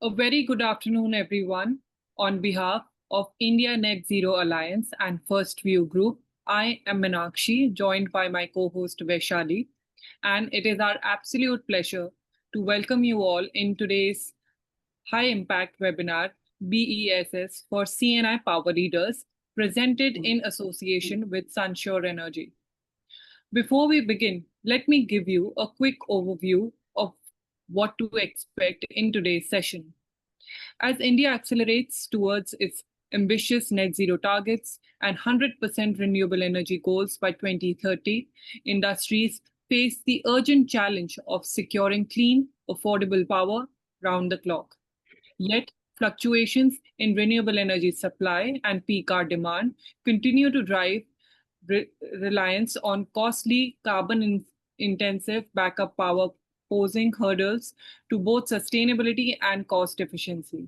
A very good afternoon, everyone. On behalf of India Net Zero Alliance and First View Group, I am Meenakshi, joined by my co-host Vaishali, and it is our absolute pleasure to welcome you all in today's high-impact webinar, BESS for CNI Power Leaders, presented in association with Sunshore Energy. Before we begin, let me give you a quick overview of what to expect in today's session. As India accelerates towards its ambitious net zero targets and 100% renewable energy goals by 2030, industries face the urgent challenge of securing clean, affordable power round the clock. Yet, fluctuations in renewable energy supply and peak hour demand continue to drive reliance on costly carbon-intensive backup power, posing hurdles to both sustainability and cost efficiency.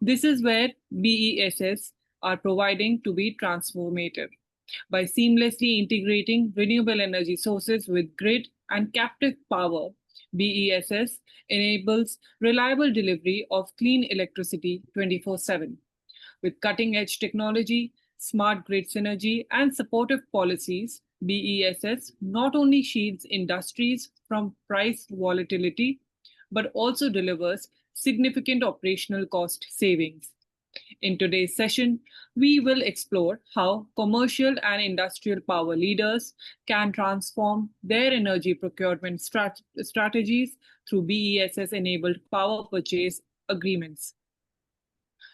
This is where BESS are providing to be transformative. By seamlessly integrating renewable energy sources with grid and captive power, BESS enables reliable delivery of clean electricity 24/7. With cutting-edge technology, smart grid synergy, and supportive policies, BESS not only shields industries from price volatility, but also delivers significant operational cost savings. In today's session, we will explore how commercial and industrial power leaders can transform their energy procurement strategies through BESS-enabled power purchase agreements.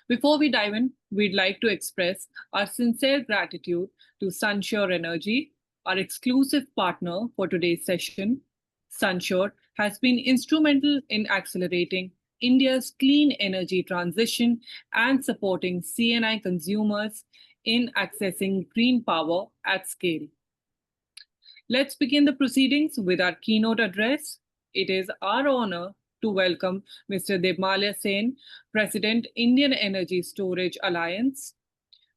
Before we dive in, we'd like to express our sincere gratitude to Sunshore Energy, our exclusive partner for today's session. Sunshore has been instrumental in accelerating India's clean energy transition and supporting CNI consumers in accessing green power at scale. Let's begin the proceedings with our keynote address. It is our honor to welcome Mr. Debmalya Sen, President, Indian Energy Storage Alliance.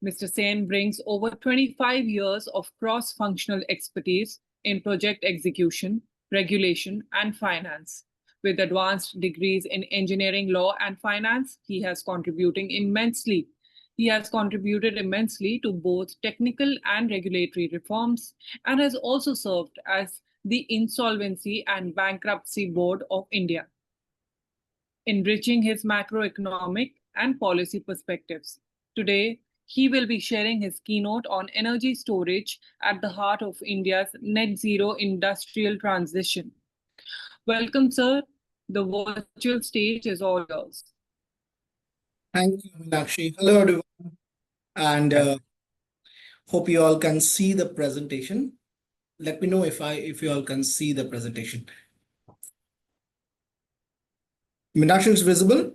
Mr. Sen brings over 25 years of cross-functional expertise in project execution, regulation, and finance. With advanced degrees in engineering, law, and finance, he has contributed immensely to both technical and regulatory reforms, and has also served as the Insolvency and Bankruptcy Board of India, enriching his macroeconomic and policy perspectives. Today, he will be sharing his keynote on energy storage at the heart of India's net zero industrial transition. Welcome, sir. The virtual stage is all yours. Thank you, Meenakshi. Hello, everyone, and hope you all can see the presentation. Let me know if you all can see the presentation. Meenakshi, is visible?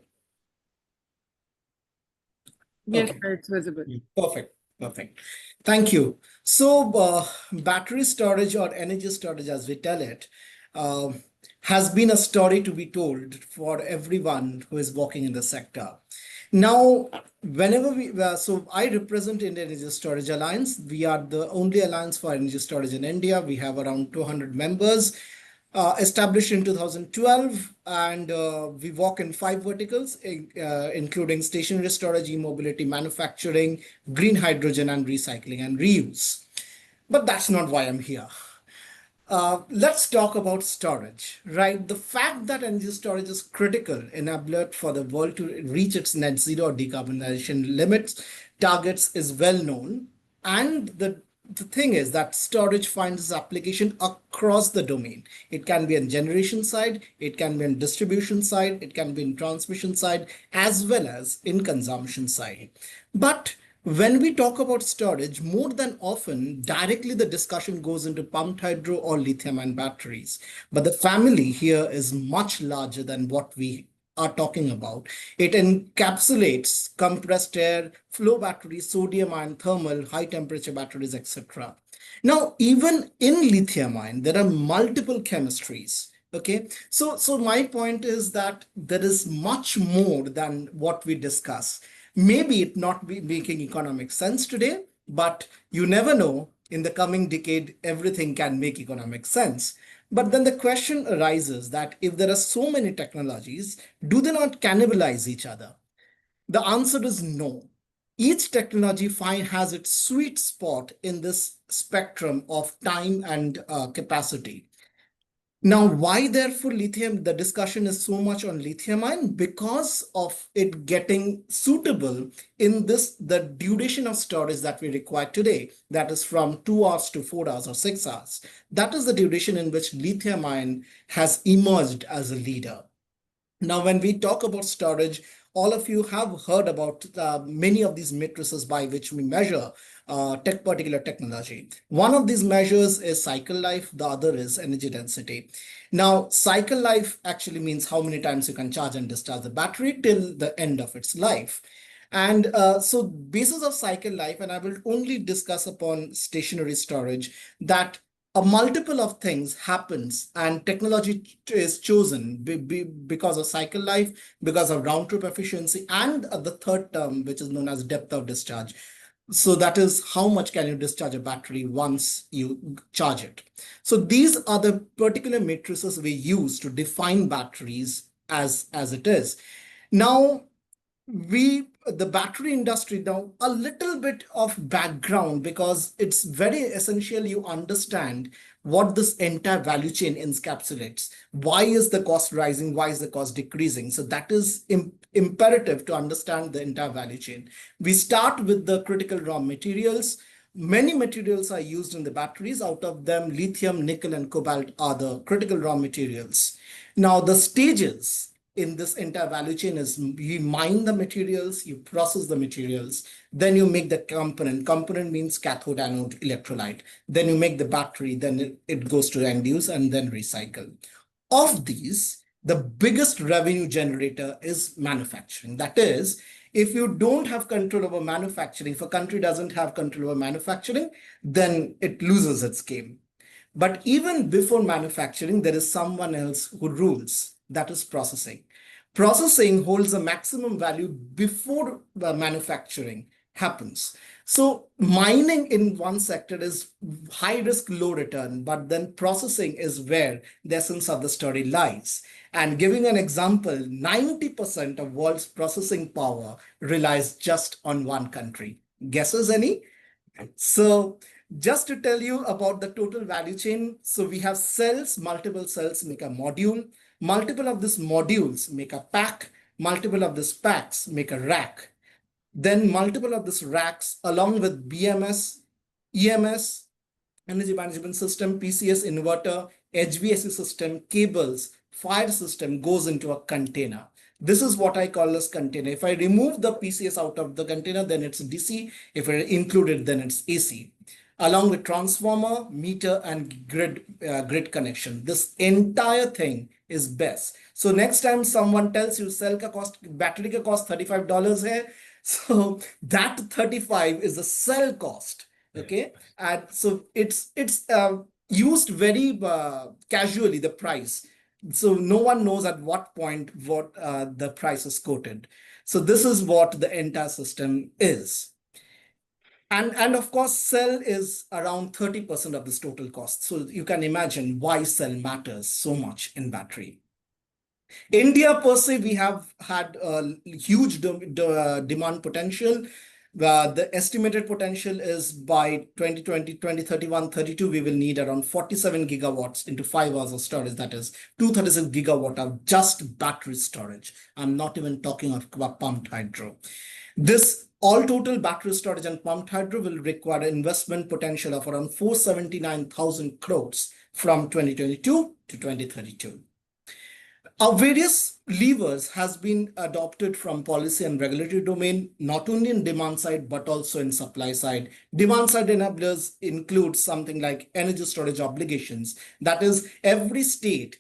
Yes, Okay. it's visible. Perfect. Thank you. So, battery storage or energy storage, as we tell it, has been a story to be told for everyone who is working in the sector. Now, so I represent Indian Energy Storage Alliance. We are the only alliance for energy storage in India. We have around 200 members. Established in 2012, and we work in 5 verticals, including stationary storage, e-mobility, manufacturing, green hydrogen, and recycling and reuse. But that's not why I'm here. Let's talk about storage, right? The fact that energy storage is critical enabler for the world to reach its net zero decarbonization limits, targets is well known. And the thing is that storage finds its application across the domain. It can be on generation side, it can be on distribution side, it can be in transmission side, as well as in consumption side. But when we talk about storage, more than often, directly the discussion goes into pumped hydro or lithium-ion batteries. But the family here is much larger than what we are talking about. It encapsulates compressed air, flow batteries, sodium-ion, thermal, high-temperature batteries, etc. Now, even in lithium-ion, there are multiple chemistries. Okay, so my point is that there is much more than what we discuss. Maybe it not be making economic sense today, but you never know. In the coming decade, everything can make economic sense. But then the question arises that if there are so many technologies, do they not cannibalize each other? The answer is no. Each technology has its sweet spot in this spectrum of time and capacity. Now, why therefore lithium? The discussion is so much on lithium ion because of it getting suitable in the duration of storage that we require today. That is from 2 hours to 4 hours or 6 hours. That is the duration in which lithium ion has emerged as a leader. Now, when we talk about storage, all of you have heard about many of these matrices by which we measure particular technology. One of these measures is cycle life, the other is energy density. Now, cycle life actually means how many times you can charge and discharge the battery till the end of its life. And so basis of cycle life, and I will only discuss upon stationary storage, that a multiple of things happens and technology is chosen because of cycle life, because of round trip efficiency, and the third term, which is known as depth of discharge. So that is how much can you discharge a battery once you charge it. So these are the particular matrices we use to define batteries as it is. Now, the battery industry, now a little bit of background, because it's very essential you understand what this entire value chain encapsulates. Why is the cost rising? Why is the cost decreasing? So that is imperative to understand the entire value chain. We start with the critical raw materials. Many materials are used in the batteries. Out of them, lithium, nickel, and cobalt are the critical raw materials. Now, the stages in this entire value chain is you mine the materials, you process the materials, then you make the component. Component means cathode, anode, electrolyte. Then you make the battery, then it goes to end use and then recycle. Of these, the biggest revenue generator is manufacturing. That is, if you don't have control over manufacturing, if a country doesn't have control over manufacturing, then it loses its game. But even before manufacturing, there is someone else who rules. That is processing. Processing holds a maximum value before manufacturing happens. So mining in one sector is high risk, low return, but then processing is where the essence of the story lies. And giving an example, 90% of world's processing power relies just on one country. Guesses any? So just to tell you about the total value chain, so we have cells, multiple cells make a module, multiple of these modules make a pack, multiple of these packs make a rack, then multiple of these racks along with BMS, EMS, energy management system, PCS inverter, HVAC system, cables, fire system goes into a container. This is what I call as container. If I remove the PCS out of the container, then it's DC. If I include it, then it's AC. Along with transformer, meter, and grid connection. This entire thing is BESS. So next time someone tells you cell ka cost, battery ka cost $35 here, so that 35 is the cell cost. Okay, and so it's used very casually, the price. So no one knows at what point what the price is quoted. So this is what the entire system is. And of course, cell is around 30% of this total cost. So you can imagine why cell matters so much in battery. India per se, we have had a huge demand potential. The estimated potential is by 2020, 2031, 32, we will need around 47 gigawatts into 5 hours of storage. That is 236 gigawatt of just battery storage. I'm not even talking about pumped hydro. This all total battery storage and pumped hydro will require an investment potential of around 479,000 crores from 2022 to 2032. Our various levers has been adopted from policy and regulatory domain, not only in demand side, but also in supply side. Demand side enablers include something like energy storage obligations. That is, every state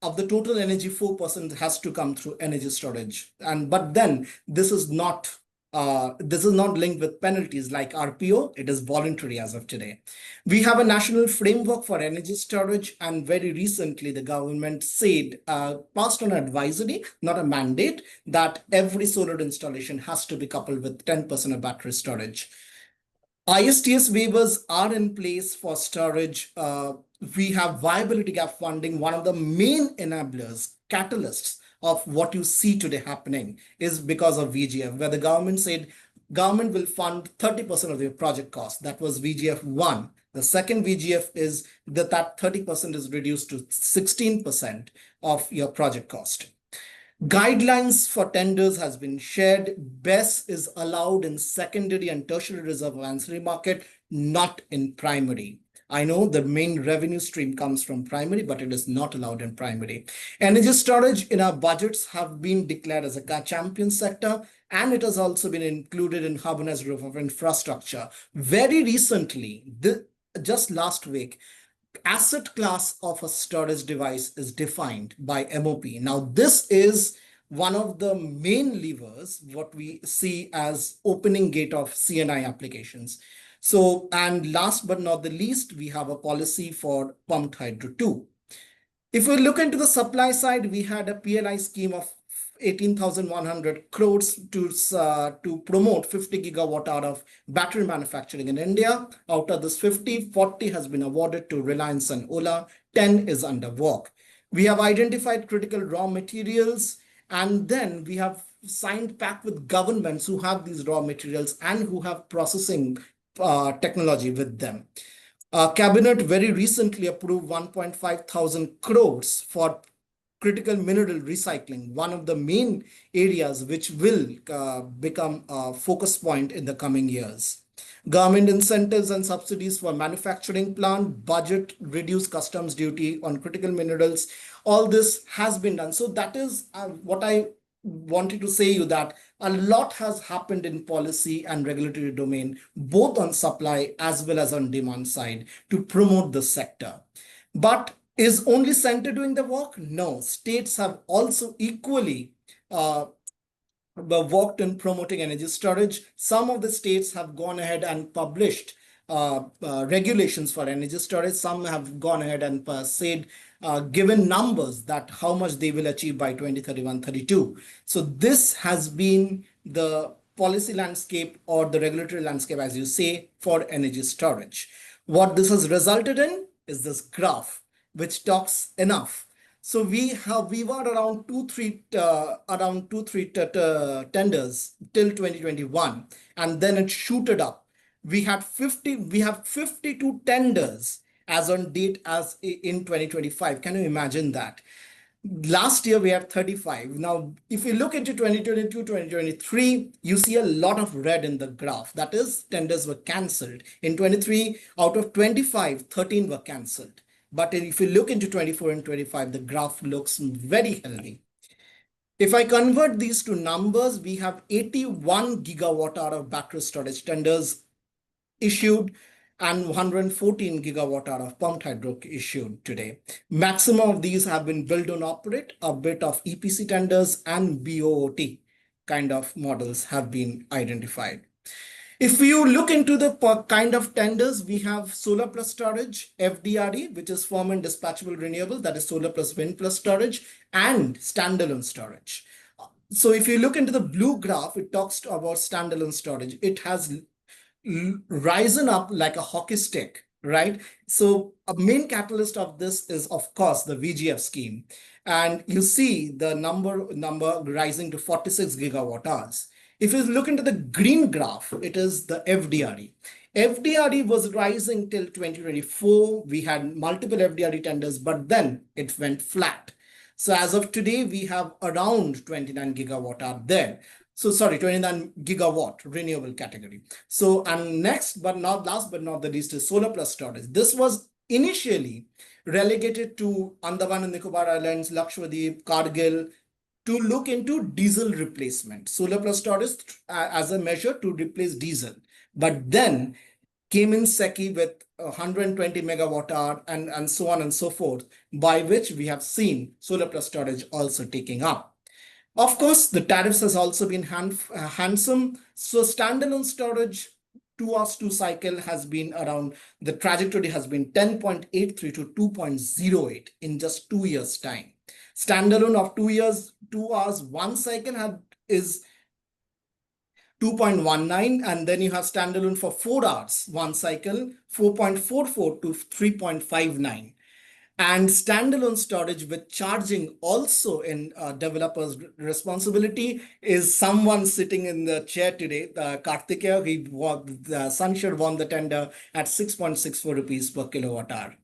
of the total energy, 4% has to come through energy storage. But then this is not linked with penalties like RPO. It is voluntary as of today. We have a national framework for energy storage, and very recently the government said, passed on advisory, not a mandate, that every solar installation has to be coupled with 10% of battery storage. ISTS waivers are in place for storage. We have viability gap funding. One of the main enablers, catalysts of what you see today happening is because of VGF, where the government said government will fund 30% of the project cost. That was VGF 1. The second VGF is that 30% is reduced to 16% of your project cost. Guidelines for tenders has been shared. BESS is allowed in secondary and tertiary reserve of ancillary market, not in primary. I know the main revenue stream comes from primary, but it is not allowed in primary. Energy storage in our budgets have been declared as a champion sector, and it has also been included in harmonized roof of infrastructure. Very recently, just last week, asset class of a storage device is defined by MOP. Now, this is one of the main levers, what we see as opening gate of CNI applications. So, and last but not the least, we have a policy for pumped hydro too. If we look into the supply side, we had a PLI scheme of 18,100 crores to promote 50 gigawatt hour of battery manufacturing in India. Out of this 50, 40 has been awarded to Reliance and Ola, 10 is under work. We have identified critical raw materials, and then we have signed pact with governments who have these raw materials and who have processing technology with them. Cabinet very recently approved 1.5 thousand crores for critical mineral recycling, one of the main areas which will become a focus point in the coming years. Government incentives and subsidies for manufacturing plant, budget, reduced customs duty on critical minerals. All this has been done. So that is what I wanted to say you, that a lot has happened in policy and regulatory domain, both on supply as well as on demand side, to promote the sector. But is only center doing the work? No, states have also equally worked in promoting energy storage. Some of the states have gone ahead and published regulations for energy storage. Some have gone ahead and said, given numbers that how much they will achieve by 2031-32. So this has been the policy landscape or the regulatory landscape, as you say, for energy storage. What this has resulted in is this graph, which talks enough. So we were around two, three tenders till 2021, and then it shooted up. We have 52 tenders as on date as in 2025. Can you imagine that? Last year we had 35. Now, if you look into 2022, 2023, you see a lot of red in the graph. That is, tenders were cancelled. In 23, out of 25, 13 were cancelled. But if you look into 24 and 25, the graph looks very healthy. If I convert these to numbers, we have 81 gigawatt hour of battery storage tenders issued and 114 gigawatt hour of pumped hydro issued today. Maximum of these have been build and operate, a bit of EPC tenders and BOOT kind of models have been identified. If you look into the kind of tenders, we have solar plus storage, FDRE, which is firm and dispatchable renewable, that is solar plus wind plus storage, and standalone storage. So if you look into the blue graph, it talks about standalone storage. It has risen up like a hockey stick, right? So a main catalyst of this is, of course, the VGF scheme. And you see the number rising to 46 gigawatt hours. If you look into the green graph, it is the FDRE. FDRE was rising till 2024. We had multiple FDRE tenders, but then it went flat. So as of today, we have around 29 gigawatt hour there. So sorry, 29 gigawatt renewable category. So, and next, but not last, but not the least, is solar plus storage. This was initially relegated to Andaman and Nicobar Islands, Lakshadweep, Kargil, to look into diesel replacement, solar plus storage as a measure to replace diesel. But then came in SECI with 120 megawatt hour and so on and so forth, by which we have seen solar plus storage also taking up. Of course, the tariffs has also been handsome. So standalone storage 2 hours 2 cycle has been around, the trajectory has been 10.83 to 2.08 in just 2 years time. Standalone of 2 years, 2 hours 1 cycle is 2.19, and then you have standalone for 4 hours, one cycle, 4.44 to 3.59. And standalone storage with charging also in developer's responsibility is someone sitting in the chair today, Kartikeya. Sunshine won the tender at 6.64 rupees per kilowatt hour.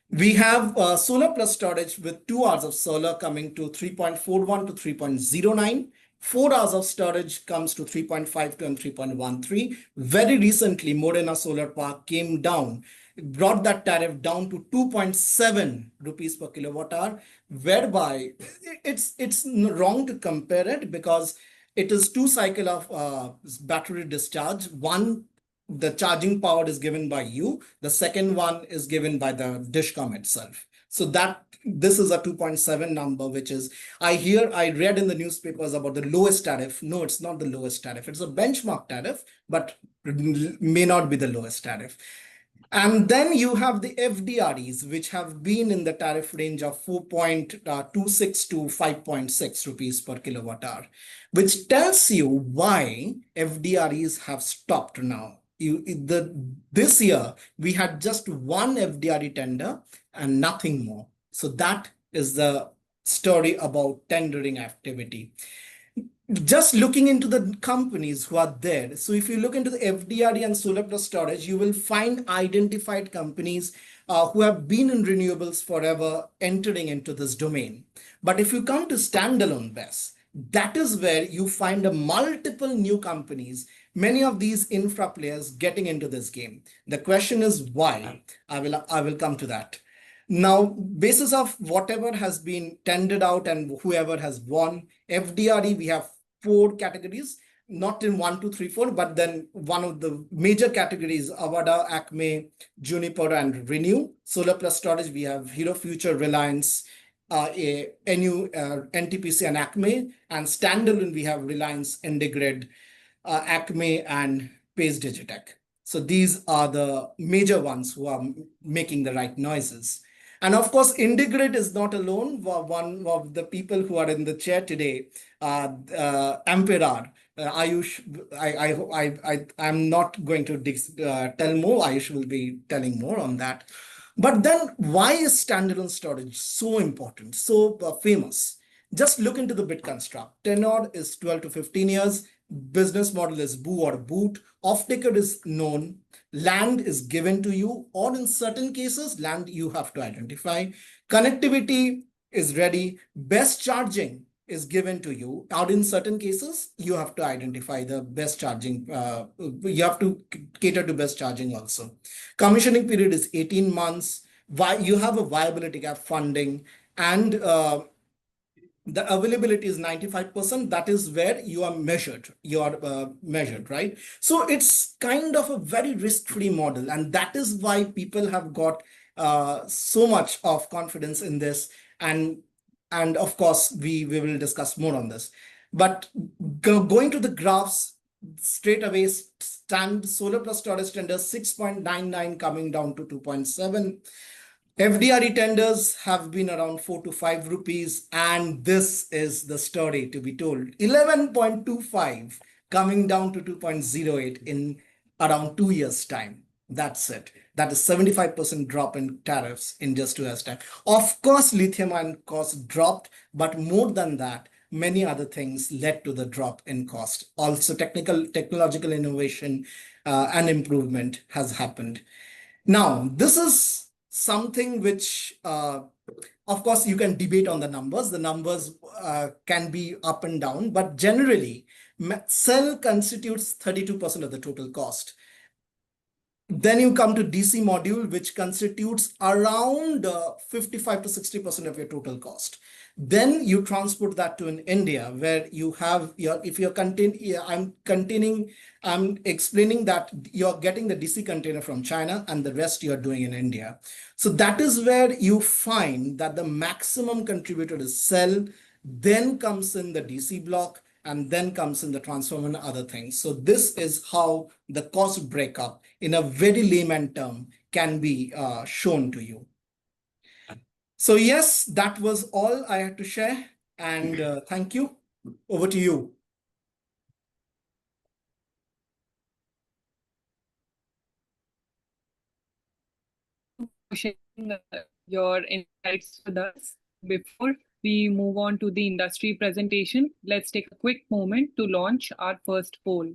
We have solar plus storage with 2 hours of solar coming to 3.41 to 3.09. 4 hours of storage comes to 3.52 and 3.13. Very recently, Morena Solar Park came down, brought that tariff down to 2.7 rupees per kilowatt hour, whereby it's wrong to compare it because it is 2 cycle of battery discharge. One, the charging power is given by you. The second one is given by the Dishcom itself. So that this is a 2.7 number, which is, I read in the newspapers about the lowest tariff. No, it's not the lowest tariff. It's a benchmark tariff, but may not be the lowest tariff. And then you have the FDREs, which have been in the tariff range of 4.26 to 5.6 rupees per kilowatt hour, which tells you why FDREs have stopped now. This year, we had just one FDRE tender and nothing more. So that is the story about tendering activity. Just looking into the companies who are there. So if you look into the FDRE and solar plus storage, you will find identified companies who have been in renewables forever entering into this domain. But if you come to standalone BESS, that is where you find a multiple new companies, many of these infra players getting into this game. The question is why? I will come to that. Now, basis of whatever has been tendered out and whoever has won, FDRE, we have 4 categories, not in 1, 2, 3, 4, but then one of the major categories, Avada, Acme, Juniper, and Renew. Solar plus storage, we have Hero Future, Reliance, NU, NTPC, and Acme. And standalone, we have Reliance, IndiGrid, Acme, and Pace Digitech. So these are the major ones who are making the right noises. And of course, IndiGrid is not alone. One of the people who are in the chair today, Amperar, Ayush, I'm not going to tell more. Ayush will be telling more on that. But then why is standalone storage so important, so famous? Just look into the bid construct. Tenure is 12 to 15 years. Business model is BOO or boot. Off-taker is known. Land is given to you, or in certain cases, land you have to identify. Connectivity is ready. Best charging is given to you, or in certain cases, you have to identify the best charging. You have to cater to best charging also. Commissioning period is 18 months. You have a viability gap funding, and the availability is 95%. That is where you are measured. Right? So it's kind of a very risk-free model. And that is why people have got so much of confidence in this. And of course, we will discuss more on this. But going to the graphs, straight away, solar plus storage tender 6.99 coming down to 2.7. FDRE tenders have been around 4 to 5 rupees, and this is the story to be told. 11.25 coming down to 2.08 in around 2 years' time. That's it. That is 75% drop in tariffs in just 2 years' time. Of course, lithium ion cost dropped, but more than that, many other things led to the drop in cost. Also, technological innovation and improvement has happened. Now, this is something which, of course, you can debate on the numbers. The numbers can be up and down, but generally, cell constitutes 32% of the total cost. Then you come to DC module, which constitutes around 55 to 60% of your total cost. Then you transport that to in India, where you have I'm explaining that you're getting the DC container from China and the rest you're doing in India. So that is where you find that the maximum contributor is cell, then comes in the DC block, and then comes in the transformer and other things. So this is how the cost breakup in a very layman term can be shown to you. So yes, that was all I had to share, and thank you. Over to you. for sharing your insights with us. Before we move on to the industry presentation, let's take a quick moment to launch our first poll.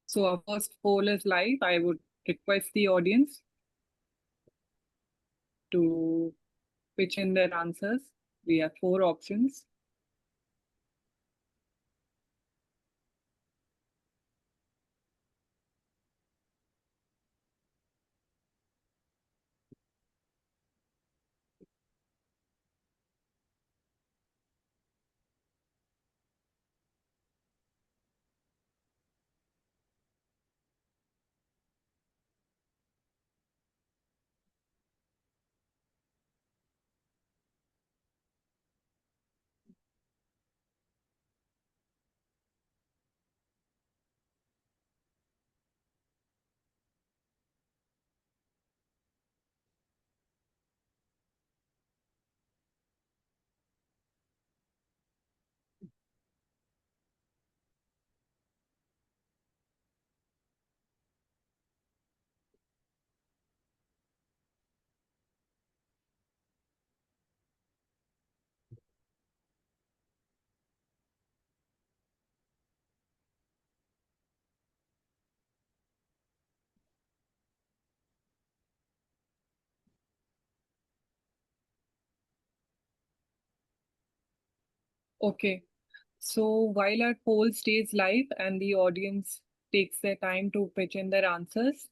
So our first poll is live. I would request the audience to pitch in their answers. We have 4 options. Okay. So while our poll stays live and the audience takes their time to pitch in their answers,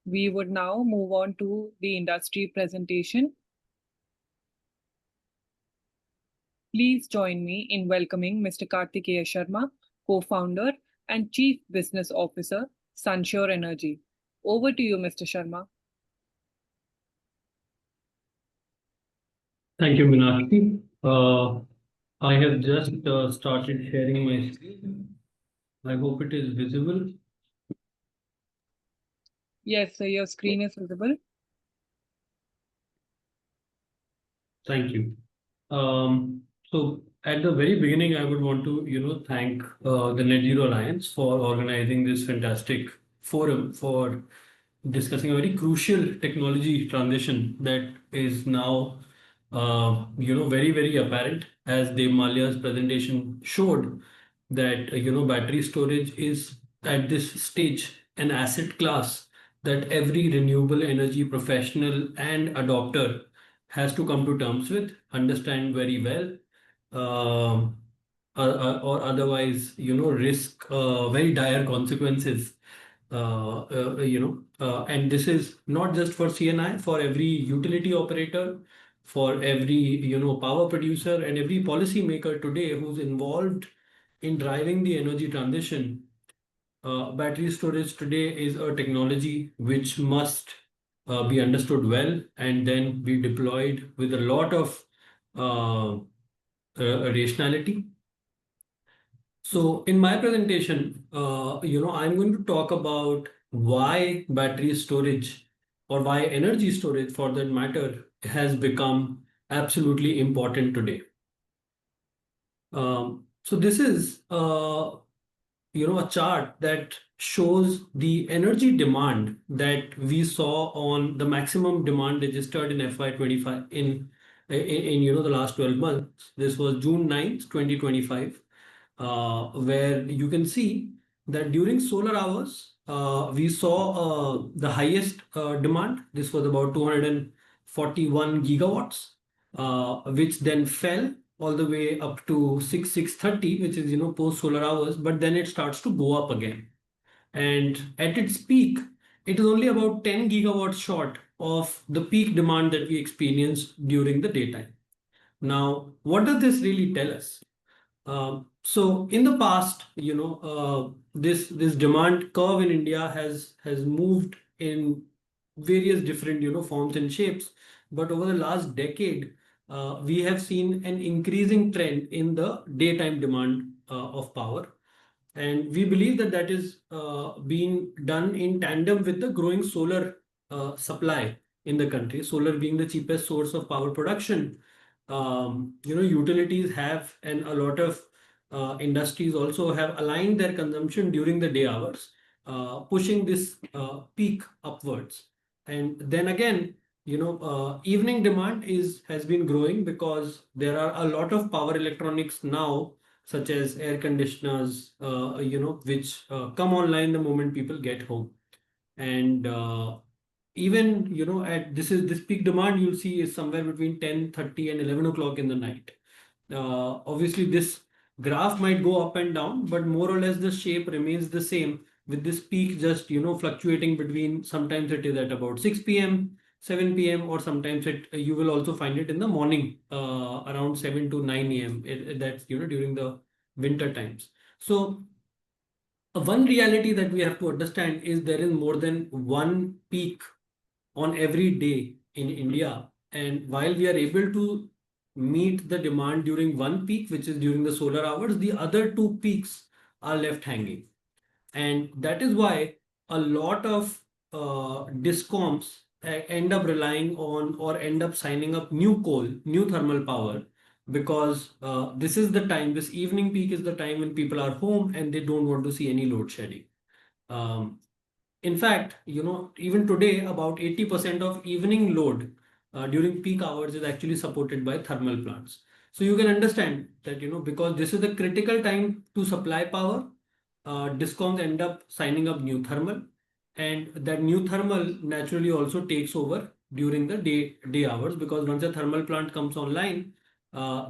we would now move on to the industry presentation. Please join me in welcoming Mr. Kartikeya Sharma, co-founder and Chief Business Officer, Sunshore Energy. Over to you, Mr. Sharma. Thank you, Meenakshi. I have just started sharing my screen. I hope it is visible. Yes, so your screen is visible. Thank you. So at the very beginning, I would want to, thank the Net Zero Alliance for organizing this fantastic forum for discussing a very crucial technology transition that is now, very, very apparent, as Dev Malia's presentation showed, that, battery storage is at this stage an asset class that every renewable energy professional and adopter has to come to terms with, understand very well, or otherwise, risk very dire consequences. And this is not just for CNI, for every utility operator, for every, power producer and every policymaker today who's involved in driving the energy transition. Battery storage today is a technology which must be understood well and then be deployed with a lot of uh, rationality. So in my presentation, I'm going to talk about why battery storage, or why energy storage for that matter, has become absolutely important today. So this is a chart that shows the energy demand that we saw on the maximum demand registered in FY25 in the last 12 months. This was June 9th, 2025, where you can see that during solar hours, we saw the highest demand. This was about 241 gigawatts, which then fell all the way up to 630, which is post solar hours, but then it starts to go up again. And at its peak, it is only about 10 gigawatts short of the peak demand that we experienced during the daytime. Now, what does this really tell us? So in the past, this demand curve in India has moved in various different forms and shapes, but over the last decade, we have seen an increasing trend in the daytime demand of power, and we believe that that is being done in tandem with the growing solar supply in the country. Solar being the cheapest source of power production, utilities have, and a lot of industries also have aligned their consumption during the day hours, pushing this peak upwards. And then again, evening demand has been growing because there are a lot of power electronics now, such as air conditioners, which come online the moment people get home. And even at this peak demand you'll see is somewhere between 10:30 and 11 o'clock in the night. Obviously this graph might go up and down, but more or less the shape remains the same, with this peak just fluctuating between, sometimes it is at about 6 p.m., 7 p.m., or sometimes you will also find it in the morning, around 7 to 9 a.m. That's during the winter times. So one reality that we have to understand is there is more than one peak on every day in India. And while we are able to meet the demand during one peak, which is during the solar hours, the other two peaks are left hanging. And that is why a lot of discoms end up relying on or end up signing up new coal, new thermal power, because this evening peak is the time when people are home and they don't want to see any load shedding. Um, in fact, even today, about 80% of evening load during peak hours is actually supported by thermal plants. So you can understand that, because this is the critical time to supply power, discoms end up signing up new thermal, and that new thermal naturally also takes over during the day hours, because once a thermal plant comes online,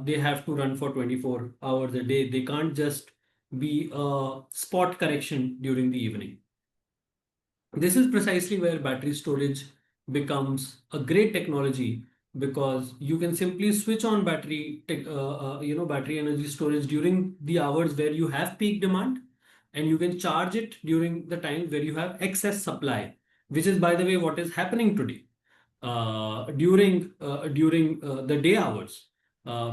they have to run for 24 hours a day. They can't just be a spot correction during the evening. This is precisely where battery storage becomes a great technology, because you can simply switch on battery energy storage during the hours where you have peak demand, and you can charge it during the time where you have excess supply, which is, by the way, what is happening today during the day hours,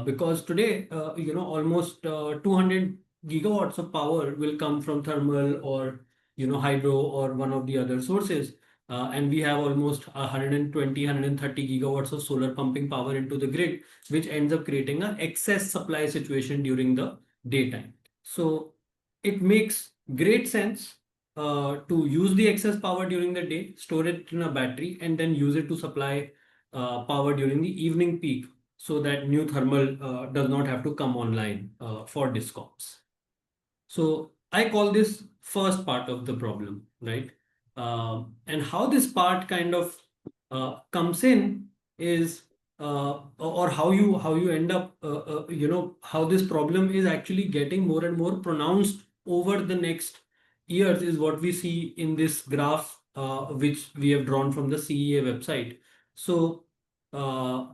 because today almost 200 gigawatts of power will come from thermal or hydro or one of the other sources, and we have almost 120 130 gigawatts of solar pumping power into the grid, which ends up creating an excess supply situation during the daytime. So it makes great sense to use the excess power during the day, store it in a battery, and then use it to supply power during the evening peak, so that new thermal does not have to come online for discoms. So I call this first part of the problem, right? And how this part kind of comes in is, or how you end up, how this problem is actually getting more and more pronounced over the next years, is what we see in this graph, which we have drawn from the CEA website. So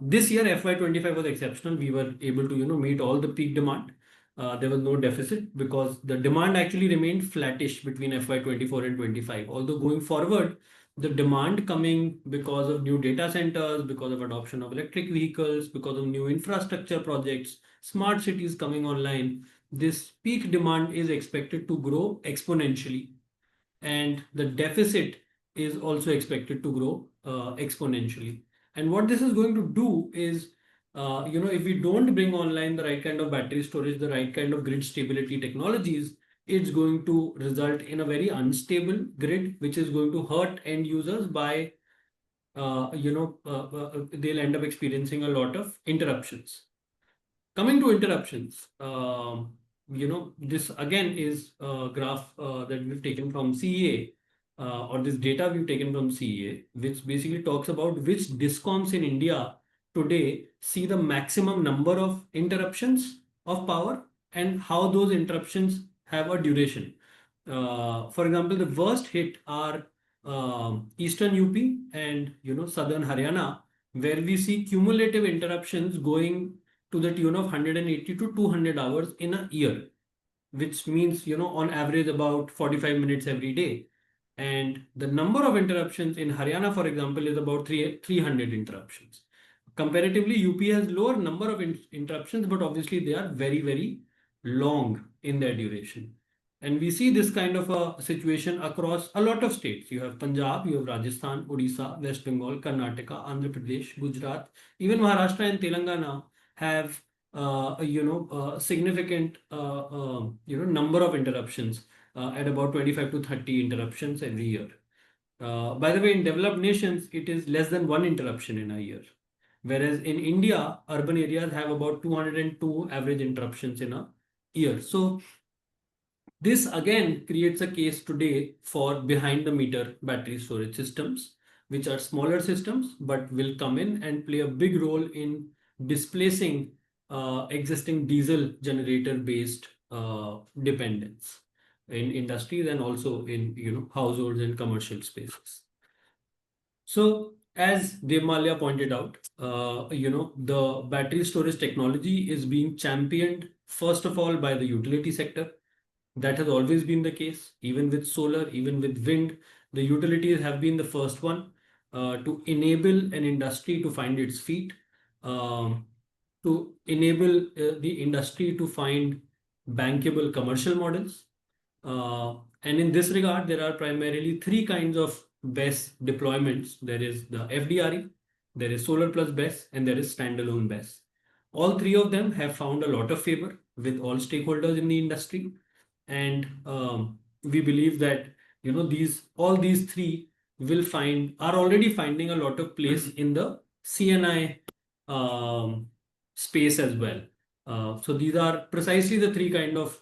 this year FY25 was exceptional. We were able to meet all the peak demand. There was no deficit because the demand actually remained flattish between FY24 and 25. Although going forward, the demand coming because of new data centers, because of adoption of electric vehicles, because of new infrastructure projects, smart cities coming online, this peak demand is expected to grow exponentially. And the deficit is also expected to grow exponentially. And what this is going to do is, if we don't bring online the right kind of battery storage, the right kind of grid stability technologies, it's going to result in a very unstable grid, which is going to hurt end users by, they'll end up experiencing a lot of interruptions. Coming to interruptions, this again is a graph that we've taken from CEA, or this data we've taken from CEA, which basically talks about which discoms in India today see the maximum number of interruptions of power and how those interruptions have a duration. For example, the worst hit are Eastern UP and Southern Haryana, where we see cumulative interruptions going to the tune of 180 to 200 hours in a year, which means, on average about 45 minutes every day. And the number of interruptions in Haryana, for example, is about 300 interruptions. Comparatively, UP has lower number of interruptions, but obviously they are very, very long in their duration. And we see this kind of a situation across a lot of states. You have Punjab, you have Rajasthan, Odisha, West Bengal, Karnataka, Andhra Pradesh, Gujarat, even Maharashtra and Telangana have significant number of interruptions at about 25 to 30 interruptions every year. By the way, in developed nations, it is less than one interruption in a year. Whereas in India, urban areas have about 202 average interruptions in a year. So this again creates a case today for behind the meter battery storage systems, which are smaller systems, but will come in and play a big role in displacing existing diesel generator based dependence in industries and also in households and commercial spaces. So as Devmalia pointed out, the battery storage technology is being championed first of all by the utility sector. That has always been the case, even with solar, even with wind. The utilities have been the first one to enable an industry to find its feet, to enable the industry to find bankable commercial models. And in this regard, there are primarily three kinds of BESS deployments. There is the FDRE, there is solar plus BESS, and there is standalone BESS. All three of them have found a lot of favor with all stakeholders in the industry. And we believe that all these three are already finding a lot of place in the CNI space as well. So these are precisely the three kind of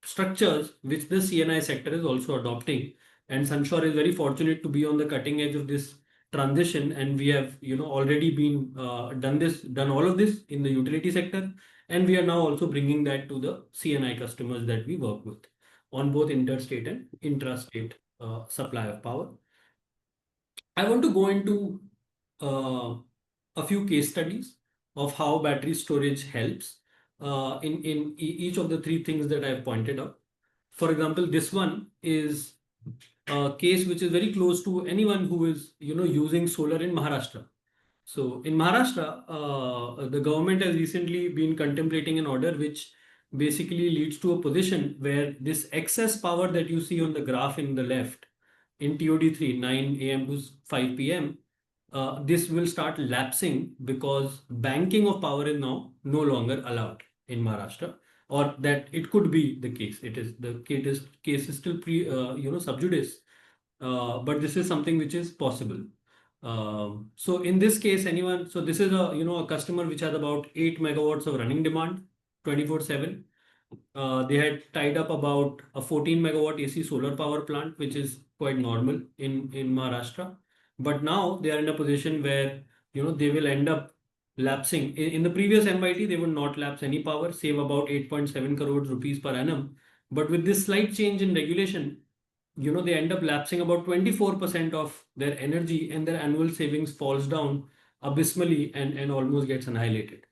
structures which the CNI sector is also adopting. And Sunshore is very fortunate to be on the cutting edge of this transition, and we have already been done all of this in the utility sector, and we are now also bringing that to the CNI customers that we work with on both interstate and intrastate supply of power. I want to go into a few case studies of how battery storage helps in each of the three things that I have pointed out. For example, this one is a case which is very close to anyone who is using solar in Maharashtra. So in Maharashtra, the government has recently been contemplating an order which basically leads to a position where this excess power that you see on the graph in the left in TOD3, 9 a.m. to 5 p.m., this will start lapsing because banking of power is now no longer allowed in Maharashtra, or that it could be the case. The case is still sub judice, but this is something which is possible. So in this case, so this is a customer which has about 8 megawatts of running demand 24/7. They had tied up about a 14 megawatt AC solar power plant, which is quite normal in Maharashtra. But now they are in a position where they will end up lapsing. In the previous MYT, they would not lapse any power, save about 8.7 crores rupees per annum. But with this slight change in regulation, they end up lapsing about 24% of their energy, and their annual savings falls down abysmally and almost gets annihilated.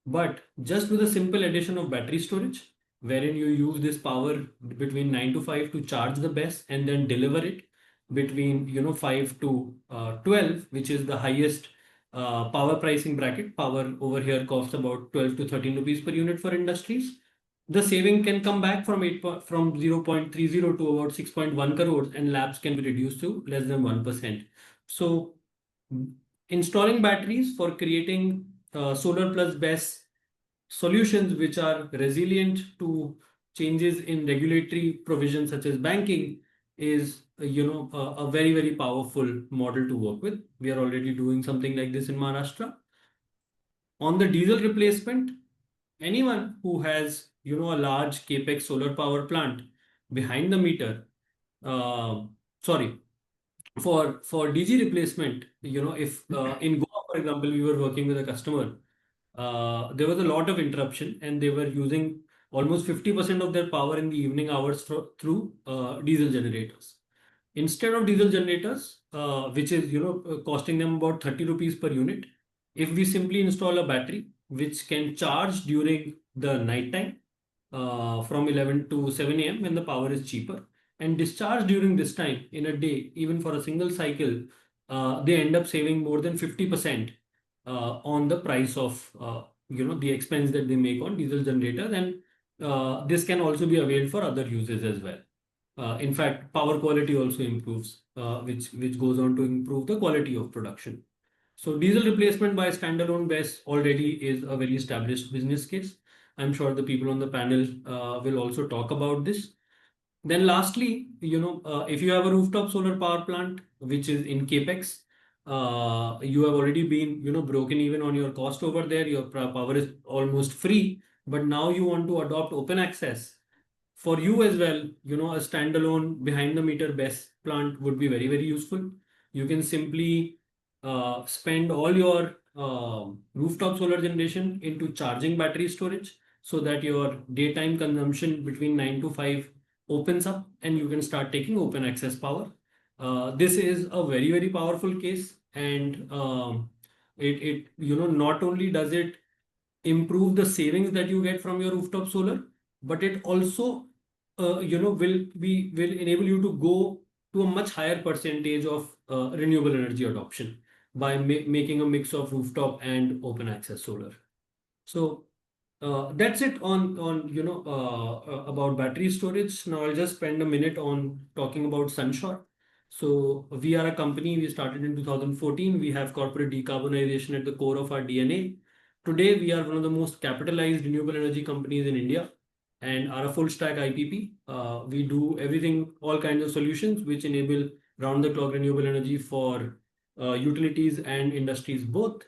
But just with a simple addition of battery storage, wherein you use this power between 9 to 5 to charge the BESS and then deliver it between 5 to 12, which is the highest power pricing bracket. Power over here costs about 12 to 13 rupees per unit for industries. The saving can come back from 0.30 to about 6.1 crores, and lapse can be reduced to less than 1%. So installing batteries for creating solar plus BESS solutions which are resilient to changes in regulatory provisions such as banking is a very, very powerful model to work with. We are already doing something like this in Maharashtra. On the diesel replacement, anyone who has a large capex solar power plant behind the meter, sorry, for DG replacement, if in Goa, for example, we were working with a customer, there was a lot of interruption, and they were using almost 50% of their power in the evening hours through diesel generators. Instead of diesel generators, which is costing them about 30 rupees per unit, if we simply install a battery which can charge during the night time from 11 to 7 a.m. when the power is cheaper, and discharge during this time in a day, even for a single cycle, they end up saving more than 50% on the price of the expense that they make on diesel generators, and this can also be availed for other uses as well. In fact, power quality also improves, which goes on to improve the quality of production. So diesel replacement by standalone BESS already is a very established business case. I'm sure the people on the panel will also talk about this. Then lastly, if you have a rooftop solar power plant, which is in CapEx, you have already been, broken even on your cost over there. Your power is almost free, but now you want to adopt open access. For you as well, a standalone behind the meter BESS plant would be very, very useful. You can simply spend all your rooftop solar generation into charging battery storage so that your daytime consumption between 9 to 5 opens up and you can start taking open access power. This is a very, very powerful case, and it not only does it improve the savings that you get from your rooftop solar, but it also will enable you to go to a much higher percentage of renewable energy adoption by making a mix of rooftop and open access solar. So that's it on about battery storage. Now I'll just spend a minute on talking about Sunshore. So we are a company, we started in 2014. We have corporate decarbonization at the core of our DNA. Today, we are one of the most capitalized renewable energy companies in India and are a full stack IPP. We do everything, all kinds of solutions which enable round the clock renewable energy for utilities and industries both.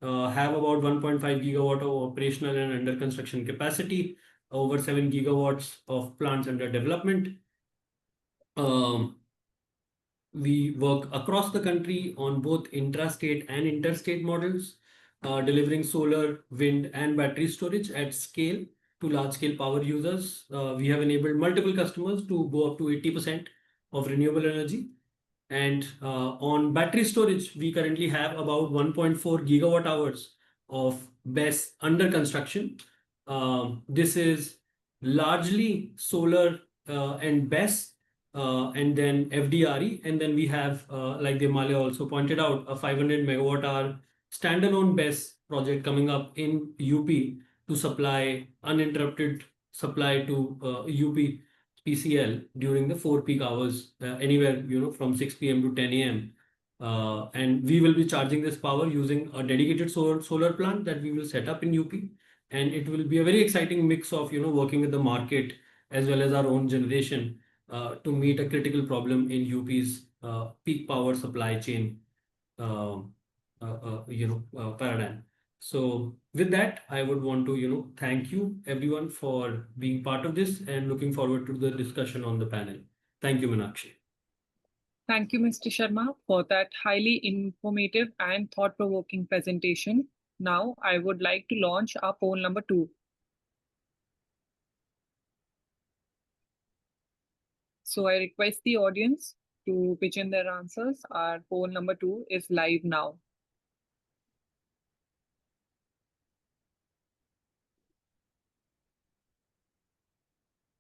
Have about 1.5 gigawatt of operational and under construction capacity, over 7 gigawatts of plants under development. We work across the country on both intrastate and interstate models, delivering solar, wind, and battery storage at scale to large-scale power users. We have enabled multiple customers to go up to 80% of renewable energy. And on battery storage, we currently have about 1.4 gigawatt hours of BESS under construction. This is largely solar and BESS, and then FDRE. And then we have, like Demalya also pointed out, a 500 megawatt hour standalone BESS project coming up in UP to supply uninterrupted supply to UP PCL during the 4 peak hours, anywhere from 6 p.m. to 10 a.m. And we will be charging this power using a dedicated solar plant that we will set up in UP. And it will be a very exciting mix of working with the market as well as our own generation to meet a critical problem in UP's peak power supply chain paradigm. So with that, I would want to thank you everyone for being part of this and looking forward to the discussion on the panel. Thank you, Meenakshi. Thank you, Mr. Sharma, for that highly informative and thought-provoking presentation. Now, I would like to launch our poll number 2. So I request the audience to pitch in their answers. Our poll number 2 is live now.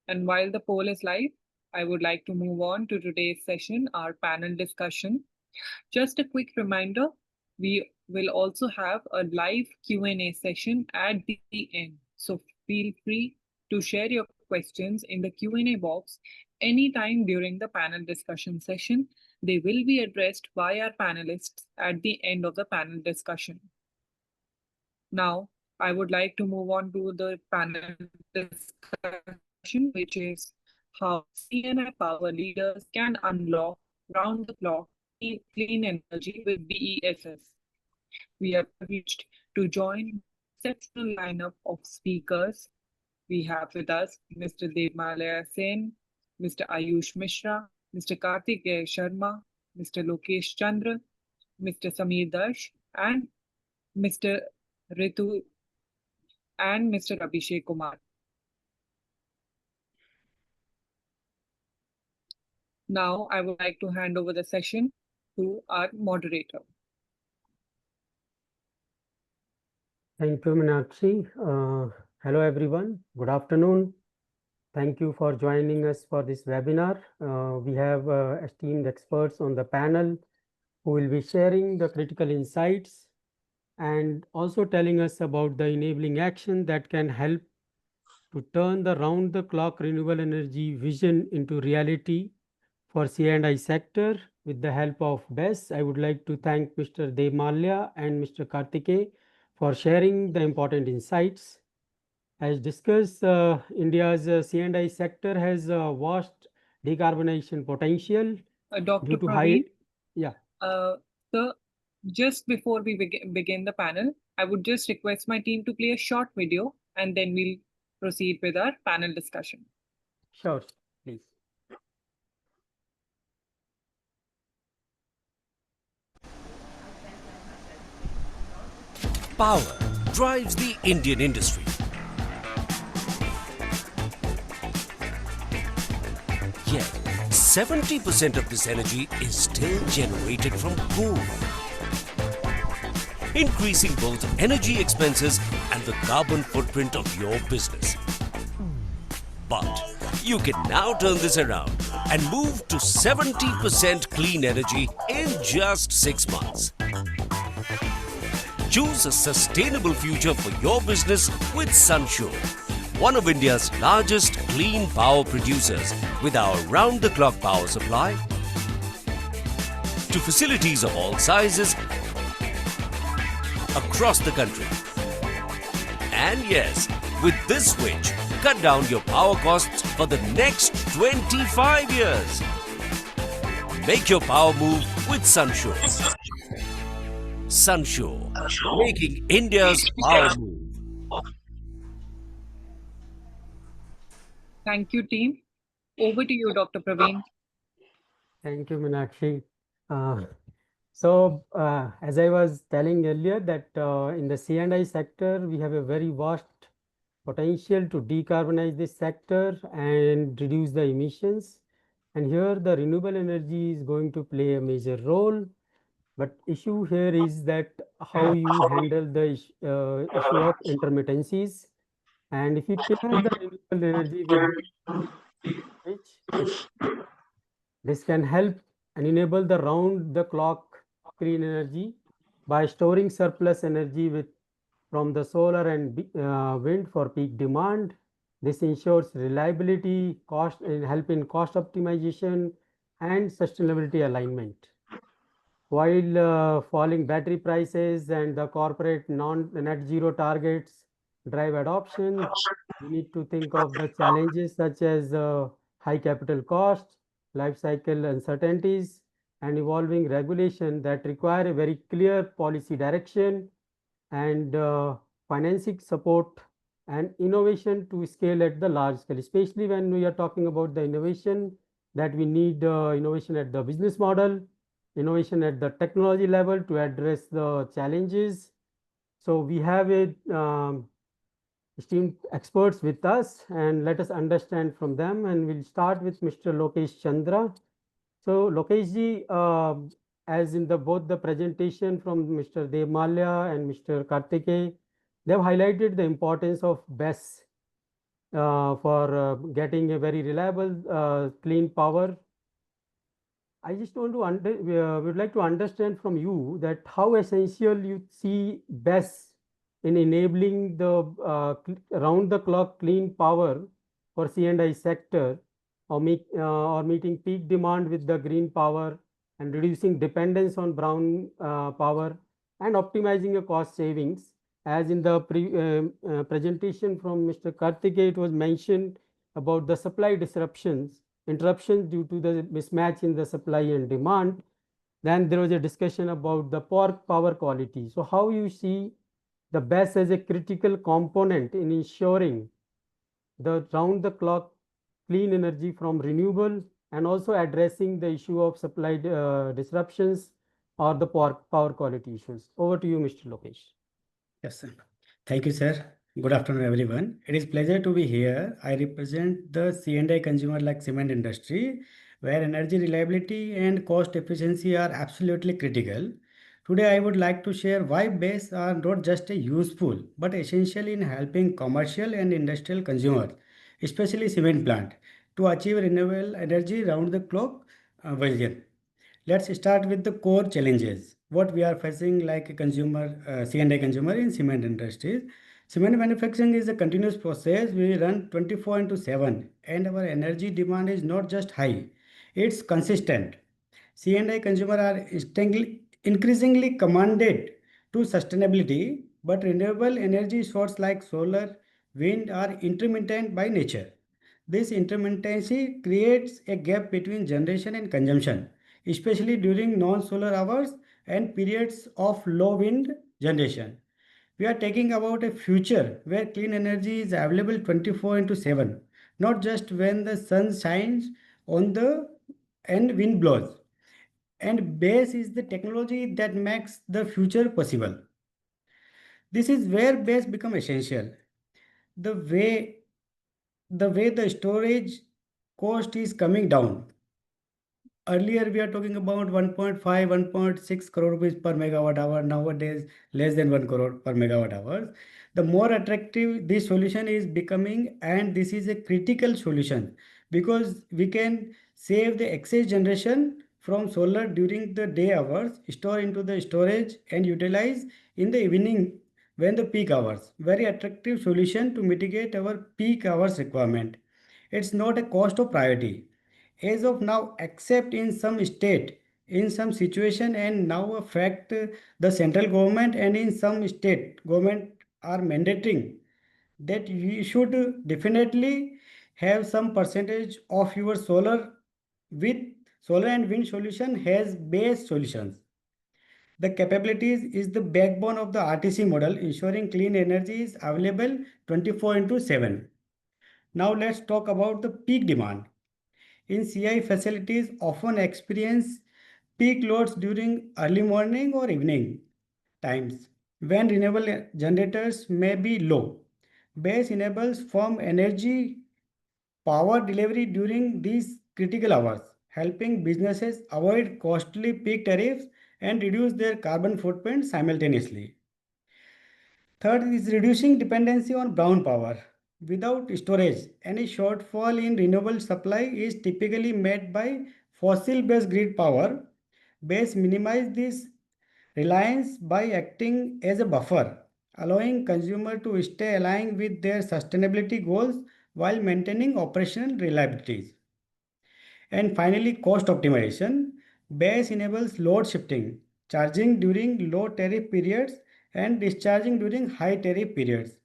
And while the poll is live, I would like to move on to today's session, our panel discussion. Just a quick reminder, we will also have a live Q&A session at the end. So feel free to share your questions in the Q&A box anytime during the panel discussion session. They will be addressed by our panelists at the end of the panel discussion. Now, I would like to move on to the panel discussion, which is how C&I power leaders can unlock round-the-clock clean energy with BESS. We are privileged to join exceptional lineup of speakers. We have with us Mr. Demalya Sen, Mr. Ayush Mishra, Mr. Kartikeya Sharma, Mr. Lokesh Chandra, Mr. Sameer Darsh, and Mr. Ritu and Mr. Abhishek Kumar. Now, I would like to hand over the session to our moderator. Thank you, Meenakshi. Hello, everyone. Good afternoon. Thank you for joining us for this webinar. We have esteemed experts on the panel who will be sharing the critical insights and also telling us about the enabling action that can help to turn the round-the-clock renewable energy vision into reality for C&I sector with the help of BESS. I would like to thank Mr. Dev Malya and Mr. Kartike for sharing the important insights. As discussed, India's C&I sector has vast decarbonization potential Dr. due to high. Praveen, Yeah, sir, just before we begin the panel, I would just request my team to play a short video and then we'll proceed with our panel discussion. sure, please. Power drives the Indian industry. Yet, 70% of this energy is still generated from coal, increasing both energy expenses and the carbon footprint of your business. But you can now turn this around and move to 70% clean energy in just 6 months. Choose a sustainable future for your business with Sunshore, one of India's largest clean power producers, with our round-the-clock power supply to facilities of all sizes across the country. And yes, with this switch, cut down your power costs for the next 25 years. Make your power move with Sunshore. Sunshore, making India's power move. Thank you, team. Over to you, Dr. Praveen. Thank you, Meenakshi. As I was telling earlier, that in the C&I sector, we have a very vast potential to decarbonize this sector and reduce the emissions. And here, the renewable energy is going to play a major role. But issue here is that how you handle the issue of intermittencies. And if you pair the renewable energy with which this can help and enable the round-the-clock clean energy by storing surplus energy from the solar and wind for peak demand. This ensures reliability, cost, and help in cost optimization and sustainability alignment. While falling battery prices and the corporate net zero targets drive adoption, we need to think of the challenges such as high capital costs, life cycle uncertainties, and evolving regulation that require a very clear policy direction and financing support and innovation to scale at the large scale, especially when we are talking about the innovation, that we need innovation at the business model, innovation at the technology level to address the challenges. So we have esteemed experts with us, and let us understand from them. And we'll start with Mr. Lokesh Chandra. So Lokesh ji, as in both the presentation from Mr. Dev Malya and Mr. Kartike, they have highlighted the importance of BESS for getting a very reliable clean power. I just want to would like to understand from you that how essential you see BESS in enabling the round-the-clock clean power for C&I sector, or meeting peak demand with the green power and reducing dependence on brown power and optimizing your cost savings. As in the presentation from Mr. Kartike, it was mentioned about the supply interruptions due to the mismatch in the supply and demand. Then there was a discussion about the power quality. So how you see the BESS as a critical component in ensuring the round-the-clock clean energy from renewable, and also addressing the issue of supply disruptions or the power quality issues. Over to you, Mr. Lokesh. Yes, sir. Thank you, sir. Good afternoon, everyone. It is pleasure to be here. I represent the C&I consumer like cement industry, where energy reliability and cost efficiency are absolutely critical. Today, I would like to share why BESS are not just a useful, but essential in helping commercial and industrial consumers, especially cement plant, to achieve renewable energy round the clock vision. Let's start with the core challenges. What we are facing like a consumer, C&I consumer in cement industries. Cement manufacturing is a continuous process. We run 24/7 and our energy demand is not just high, it's consistent. C&I consumer are increasingly commanded to sustainability, but renewable energy sources like solar, wind are intermittent by nature. This intermittency creates a gap between generation and consumption, especially during non-solar hours and periods of low wind generation. We are talking about a future where clean energy is available 24 into 7, not just when the sun shines on the and wind blows. And BESS is the technology that makes the future possible. This is where BESS become essential. The way the storage cost is coming down. Earlier, we are talking about 1.5, 1.6 crore rupees per megawatt hour. Nowadays, less than 1 crore per megawatt hour. The more attractive this solution is becoming, and this is a critical solution because we can save the excess generation from solar during the day hours, store into the storage, and utilize in the evening when the peak hours. Very attractive solution to mitigate our peak hours requirement. It's not a cost of priority as of now, except in some state, in some situation, and now affect the central government, and in some state government are mandating that you should definitely have some percentage of your solar with solar and wind solution has base solutions. The capabilities is the backbone of the RTC model, ensuring clean energy is available 24 into 7. Now let's talk about the peak demand. In CI facilities often experience peak loads during early morning or evening times when renewable generators may be low. BESS enables firm energy power delivery during these critical hours, helping businesses avoid costly peak tariffs and reduce their carbon footprint simultaneously. Third is reducing dependency on brown power. Without storage, any shortfall in renewable supply is typically met by fossil-based grid power. BESS minimize this reliance by acting as a buffer, allowing consumer to stay aligned with their sustainability goals while maintaining operational reliability. And finally, cost optimization. BESS enables load shifting, charging during low tariff periods and discharging during high tariff periods.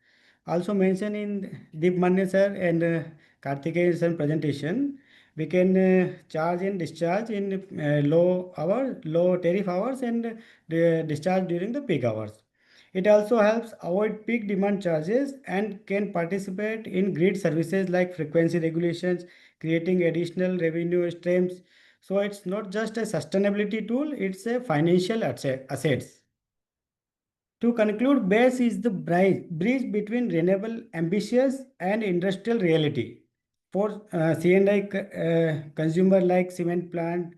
Also mentioned in Deep sir and Kartikeya sir presentation, we can charge and discharge in low tariff hours and discharge during the peak hours. It also helps avoid peak demand charges and can participate in grid services like frequency regulations, creating additional revenue streams. So it's not just a sustainability tool, it's a financial assets. To conclude, BESS is the bridge between renewable ambitions and industrial reality. For C&I consumer like cement plant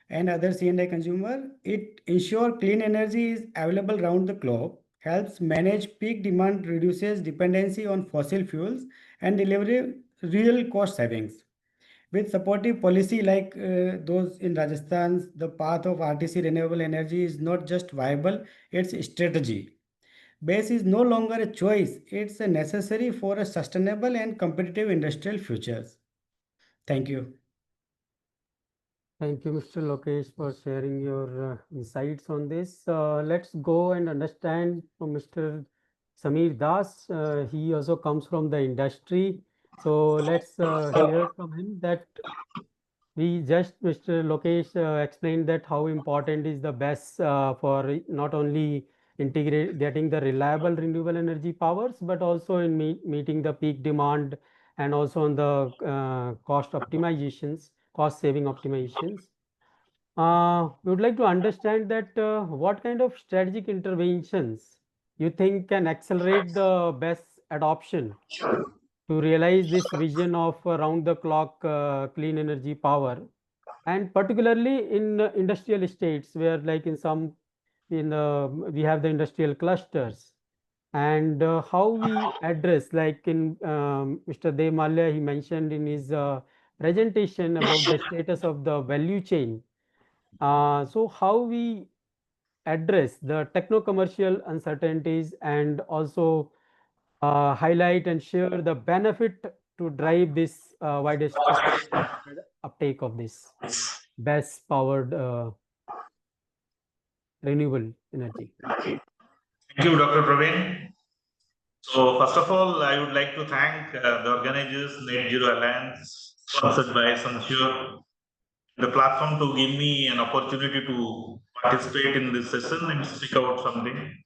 and other C&I consumer, it ensures clean energy is available round the clock, helps manage peak demand, reduces dependency on fossil fuels, and deliver real cost savings. With supportive policy like those in Rajasthan, the path of RTC renewable energy is not just viable, it's a strategy. BESS is no longer a choice, it's a necessary for a sustainable and competitive industrial futures. Thank you. Thank you, Mr. Lokesh, for sharing your insights on this. Let's go and understand from Mr. Samir Das. He also comes from the industry. So let's hear from him that we just, Mr. Lokesh explained that how important is the BESS for not only getting the reliable renewable energy powers, but also in meeting the peak demand and also on the cost optimizations, cost saving optimizations. We would like to understand that what kind of strategic interventions you think can accelerate the BESS adoption to realize this vision of round the clock clean energy power, and particularly in industrial estates where like in some we have the industrial clusters, and how we address like in Mr. Dev Malya, he mentioned in his presentation about the status of the value chain. So how we address the techno-commercial uncertainties and also highlight and share the benefit to drive this widespread uptake of this. BESS powered renewable energy. Thank you, Dr. Praveen. So, first of all, I would like to thank the organizers, Net Zero Alliance, sponsored by Sansure, the platform to give me an opportunity to participate in this session and speak out something.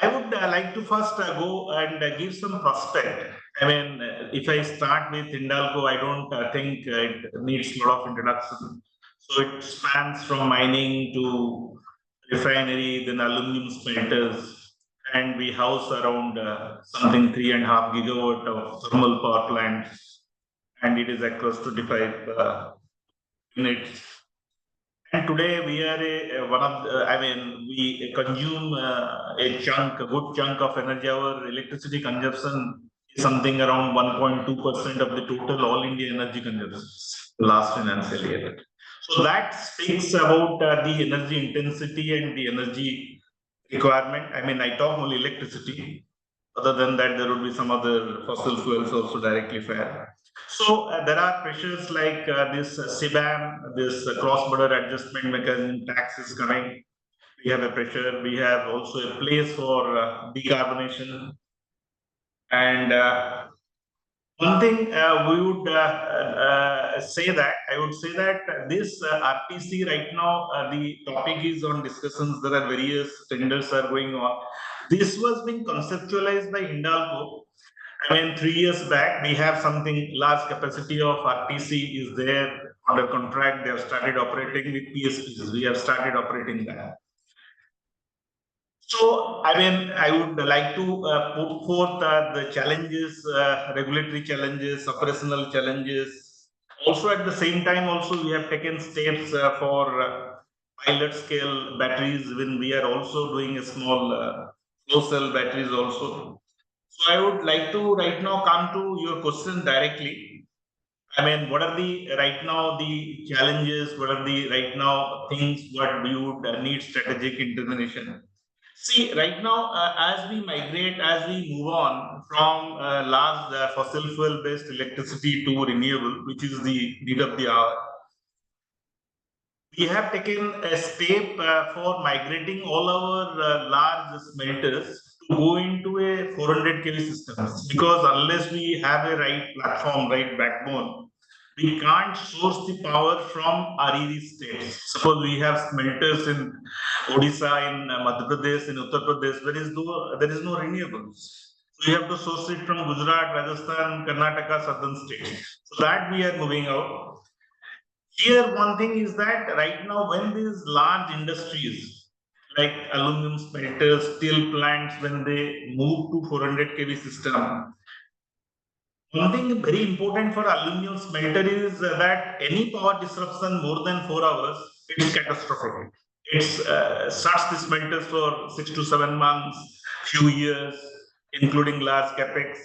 I would like to first go and give some prospect. I mean, if I start with Hindalco, I don't think it needs a lot of introduction. So it spans from mining to refinery, then aluminum smelters, and we house around something 3.5 gigawatt of thermal power plants, and it is across 25 units. And today we are one of the, I mean, we consume a good chunk of energy. Our electricity consumption is something around 1.2% of the total all India energy consumption last financial year. So that speaks about the energy intensity and the energy requirement. I mean, I talk only electricity. Other than that, there would be some other fossil fuels also directly fed. So there are pressures like this CBAM, this cross-border adjustment mechanism tax is coming. We have a pressure. We have also a place for decarbonization. And one thing we would say that, I would say that this RPC right now, the topic is on discussions. There are various tenders are going on. This was being conceptualized by Hindalco. I mean, 3 years back, we have something large capacity of RTC is there under contract. They have started operating with PSPs. We have started operating that. So, I mean, I would like to put forth the challenges, regulatory challenges, operational challenges. Also, at the same time, also we have taken steps for pilot scale batteries when we are also doing a small flow cell batteries also. So I would like to right now come to your question directly. I mean, what are the right now the challenges? What are the right now things what we would need strategic intervention? See, right now, as we migrate, as we move on from large fossil fuel based electricity to renewable, which is the need of the hour, we have taken a step for migrating all our large smelters to go into a 400 kV systems, because unless we have a right platform, right backbone, we can't source the power from REV states. Suppose we have smelters in Odisha, in Madhya Pradesh, in Uttar Pradesh, there is no renewables. So we have to source it from Gujarat, Rajasthan, Karnataka, southern states. So that we are moving out. Here, one thing is that right now, when these large industries like aluminum smelters, steel plants, when they move to 400 kV system, one thing very important for aluminum smelter is that any power disruption more than 4 hours, it is catastrophic. It starts the smelters for 6 to 7 months, few years, including large capex.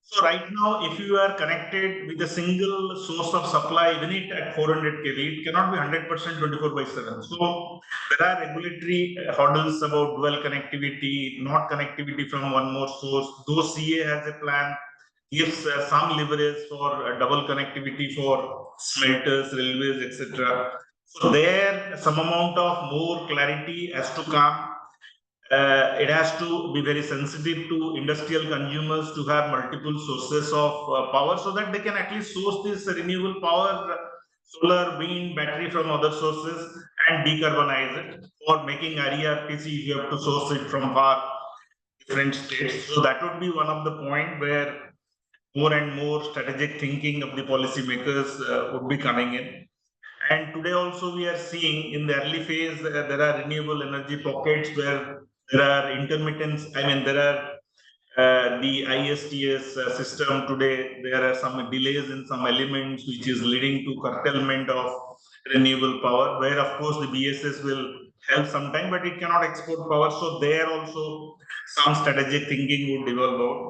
So right now, if you are connected with a single source of supply, even it at 400 kV, it cannot be 100% 24/7. So there are regulatory hurdles about dual connectivity, not connectivity from one more source. Though CA has a plan, gives some leverage for double connectivity for smelters, railways, etc. So there, some amount of more clarity has to come. It has to be very sensitive to industrial consumers to have multiple sources of power, so that they can at least source this renewable power, solar, wind, battery from other sources, and decarbonize it. For making RERTC, you have to source it from far different states. So that would be one of the point where more and more strategic thinking of the policymakers would be coming in. And today also we are seeing in the early phase, there are renewable energy pockets where there are intermittents. I mean, there are the ISTS system today, there are some delays in some elements, which is leading to curtailment of renewable power, where of course the BSS will help sometime, but it cannot export power. So there also some strategic thinking would develop out.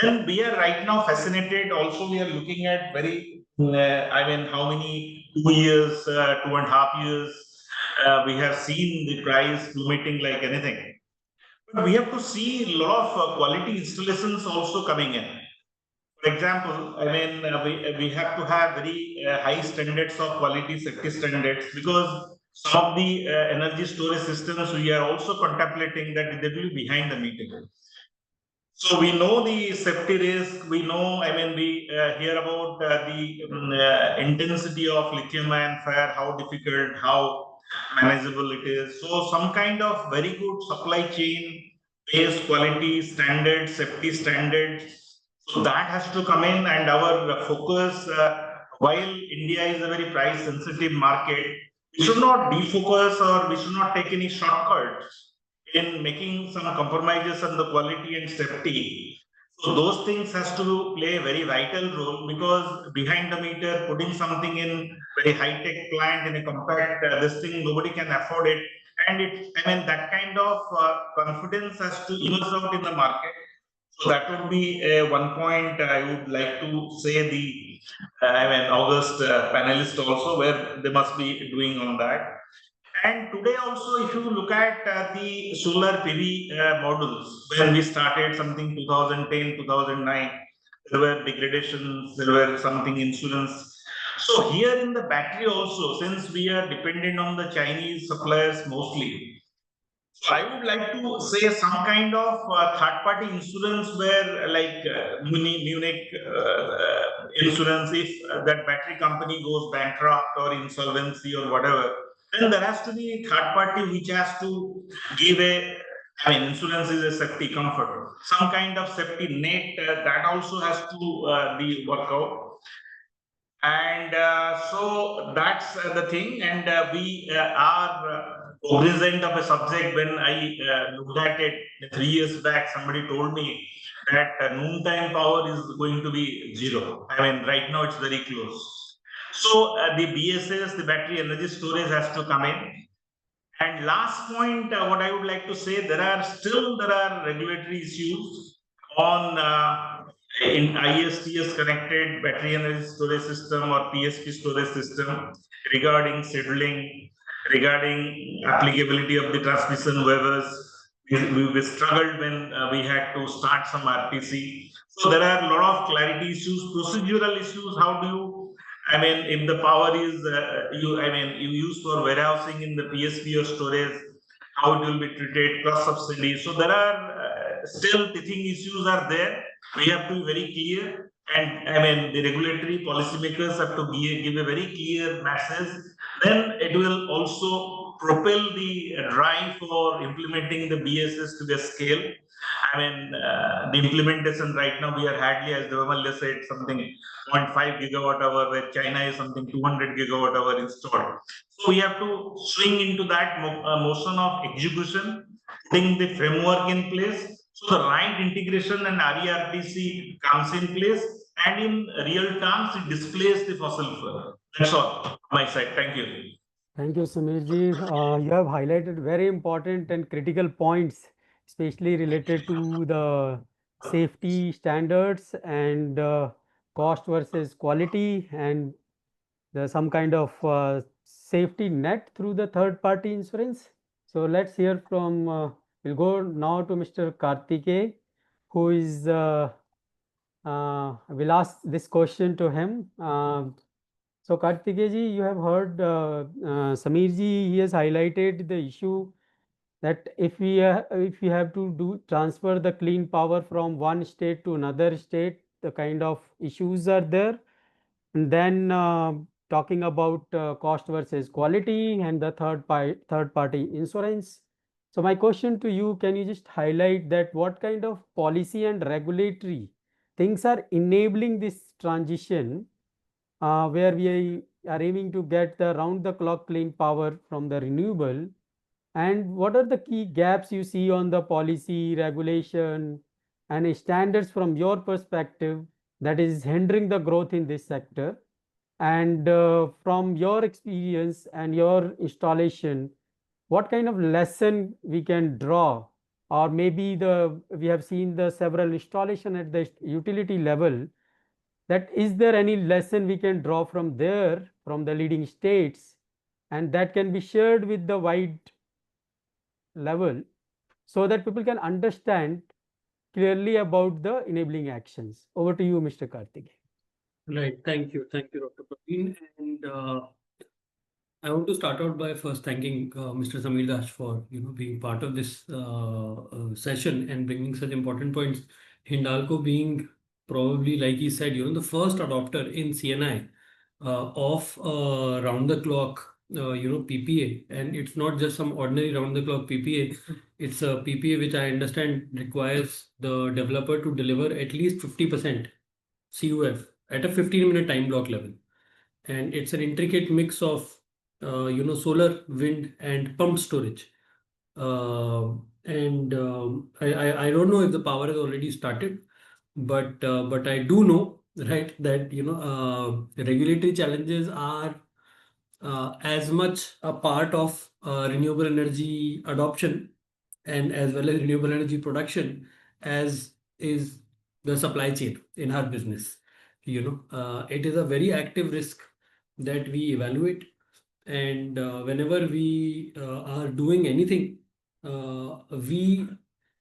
Then we are right now fascinated. Also, we are looking at very, I mean, how many 2 years, 2.5 years, we have seen the price plummeting like anything. But we have to see a lot of quality installations also coming in. For example, I mean, we have to have very high standards of quality, safety standards, because some of the energy storage systems we are also contemplating that they will be behind the meter. So we know the safety risk. We know, I mean, we hear about the intensity of lithium-ion fire, how difficult, how manageable it is. So some kind of very good supply chain based quality standards, safety standards. So that has to come in, and our focus, while India is a very price sensitive market, we should not defocus or we should not take any shortcuts in making some compromises on the quality and safety. So those things has to play a very vital role, because behind the meter, putting something in very high tech plant in a compact this thing, nobody can afford it, and I mean that kind of confidence has to emerge out in the market. So that would be one point I would like to say the I mean August panelist also, where they must be doing on that. And today also, if you look at the solar PV models, when we started something 2010, 2009, there were degradations, there were something insurance. So here in the battery also, since we are dependent on the Chinese suppliers mostly, so I would like to say some kind of third-party insurance where, like Munich insurance, if that battery company goes bankrupt or insolvency or whatever, then there has to be a third party which has to give a, I mean, insurance is a safety comfort. Some kind of safety net that also has to be worked out. And so that's the thing. And we are cognizant of a subject. When I looked at it 3 years back, somebody told me that noontime power is going to be zero. I mean, right now it's very close. So the BSS, the battery energy storage, has to come in. And last point, what I would like to say, there are regulatory issues on in ISTS connected battery energy storage system or PSP storage system, regarding scheduling, regarding applicability of the transmission waivers. We struggled when we had to start some RPC. So there are a lot of clarity issues, procedural issues. How do you, I mean, if the power is you use for warehousing in the PSP or storage, how it will be treated, plus subsidy. So there are still teething issues are there. We have to be very clear, and I mean the regulatory policymakers have to give a very clear message. Then it will also propel the drive for implementing the BSS to the scale. I mean, the implementation right now, we are hardly, as Devamalya said, something 0.5 gigawatt hour, where China is something 200 gigawatt hour installed. So we have to swing into that motion of execution, putting the framework in place, so the right integration and RERTC comes in place, and in real terms, it displays the fossil fuel. That's all from my side. Thank you. Thank you, Samirji. You have highlighted very important and critical points, especially related to the safety standards and cost versus quality, and some kind of safety net through the third party insurance. So let's hear from, we'll go now to Mr. Kartike, who is, we'll ask this question to him. So Kartikeji, you have heard Samirji, he has highlighted the issue that if we have to transfer the clean power from one state to another state, the kind of issues are there. And then talking about cost versus quality and the third party insurance. So my question to you, can you just highlight that what kind of policy and regulatory things are enabling this transition, where we are aiming to get the round the clock clean power from the renewable, and what are the key gaps you see on the policy, regulation and standards from your perspective that is hindering the growth in this sector? And from your experience and your installation, what kind of lesson we can draw? Or maybe we have seen the several installation at the utility level, that is there any lesson we can draw from there, from the leading states, and that can be shared with the wide level, so that people can understand clearly about the enabling actions. Over to you, Mr. Karthik. Right. Thank you, Dr. Praveen. And I want to start out by first thanking Mr. Samir Das for being part of this session and bringing such important points. Hindalco being probably, like he said, the first adopter in CNI of round the clock PPA, and it's not just some ordinary round the clock PPA. It's a PPA which I understand requires the developer to deliver at least 50% CUF at a 15-minute time block level, and it's an intricate mix of solar, wind, and pump storage. I don't know if the power has already started, but I do know, right, that regulatory challenges are as much a part of renewable energy adoption and as well as renewable energy production as is the supply chain in our business. It is a very active risk that we evaluate, and whenever we are doing anything, we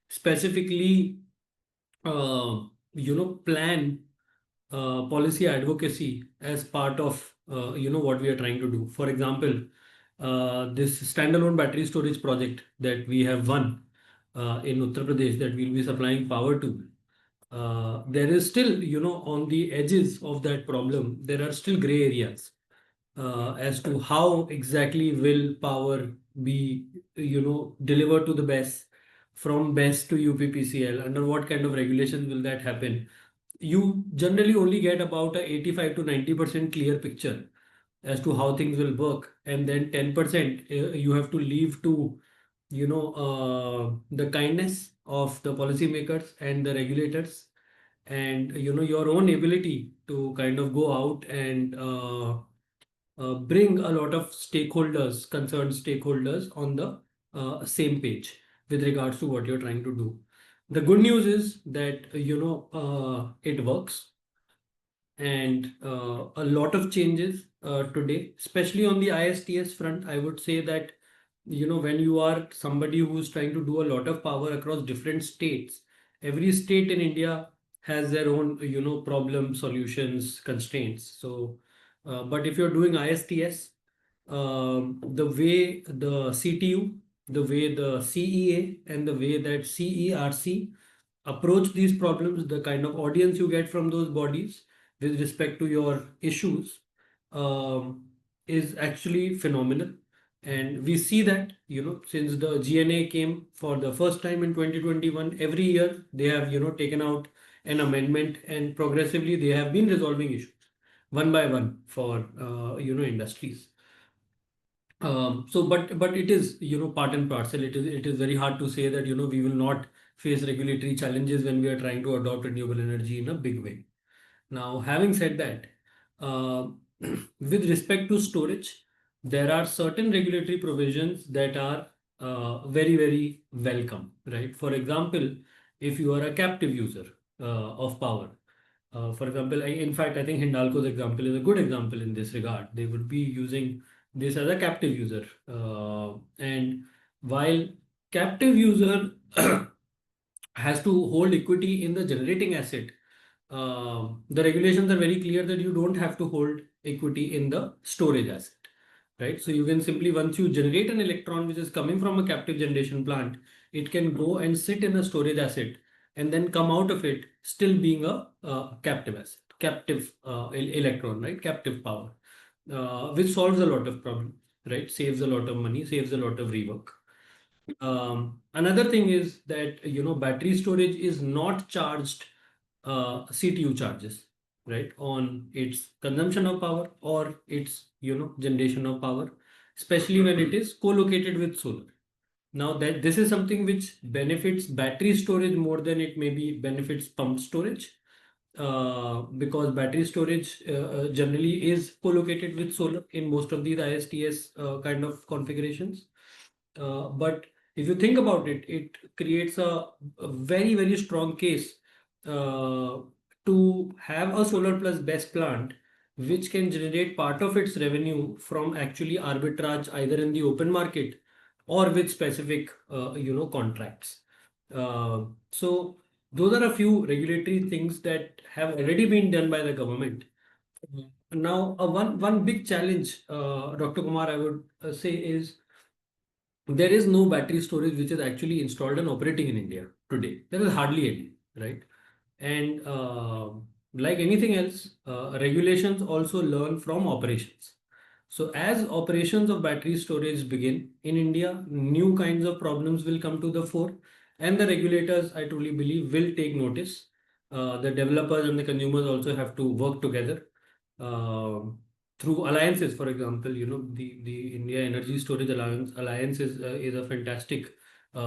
specifically plan policy advocacy as part of what we are trying to do. For example, this standalone battery storage project that we have won in Uttar Pradesh that we'll be supplying power to. There is still, on the edges of that problem, there are still gray areas as to how exactly will power be, delivered to the BESS, from BESS to UPPCL, under what kind of regulations will that happen. You generally only get about a 85 to 90% clear picture as to how things will work, and then 10% you have to leave to the kindness of the policymakers and the regulators, and your own ability to kind of go out and bring a lot of stakeholders, concerned stakeholders, on the same page with regards to what you're trying to do. The good news is that it works, and a lot of changes today, especially on the ISTS front. I would say that when you are somebody who's trying to do a lot of power across different states, every state in India has their own problem, solutions, constraints. So but if you're doing ISTS, the way the CTU, the way the CEA, and the way that CERC approach these problems, the kind of audience you get from those bodies with respect to your issues is actually phenomenal. And we see that, since the GNA came for the first time in 2021, every year they have, taken out an amendment, and progressively they have been resolving issues one by one for, industries. But it is, part and parcel. It is very hard to say that, we will not face regulatory challenges when we are trying to adopt renewable energy in a big way. Now, having said that, with respect to storage, there are certain regulatory provisions that are very, very welcome, right? For example, if you are a captive user of power, for example, in fact, I think Hindalco's example is a good example in this regard. They would be using this as a captive user. And while captive user has to hold equity in the generating asset, the regulations are very clear that you don't have to hold equity in the storage asset, right? So you can simply, once you generate an electron which is coming from a captive generation plant, it can go and sit in a storage asset and then come out of it still being a captive asset, captive electron, right? Captive power, which solves a lot of problems, right? Saves a lot of money, saves a lot of rework. Another thing is that, battery storage is not charged CTU charges, right, on its consumption of power or its, generation of power, especially when it is co-located with solar. Now that this is something which benefits battery storage more than it maybe benefits pump storage, because battery storage generally is co-located with solar in most of these ISTS kind of configurations. But if you think about it, it creates a very, very strong case to have a solar plus BESS plant which can generate part of its revenue from actually arbitrage either in the open market or with specific contracts. So those are a few regulatory things that have already been done by the government. Now, one big challenge, Dr. Kumar, I would say is there is no battery storage which is actually installed and operating in India today. There is hardly any, right? And like anything else, regulations also learn from operations. So as operations of battery storage begin in India, new kinds of problems will come to the fore, and the regulators, I truly believe, will take notice. The developers and the consumers also have to work together. Um through alliances, for example, the India Energy Storage Alliance is a fantastic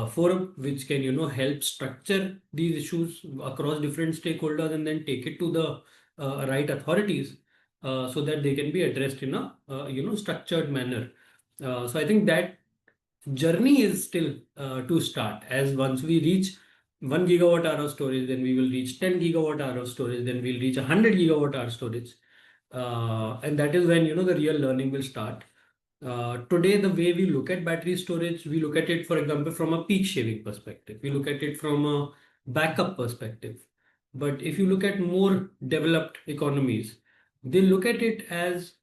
forum which can help structure these issues across different stakeholders and then take it to the right authorities so that they can be addressed in a structured manner. So I think that journey is still to start. As once we reach 1 gigawatt hour of storage, then we will reach 10 gigawatt hour of storage, then we'll reach 100 gigawatt hour storage. And that is when the real learning will start. Today, the way we look at battery storage, we look at it, for example, from a peak shaving perspective. We look at it from a backup perspective. But if you look at more developed economies, they look at it as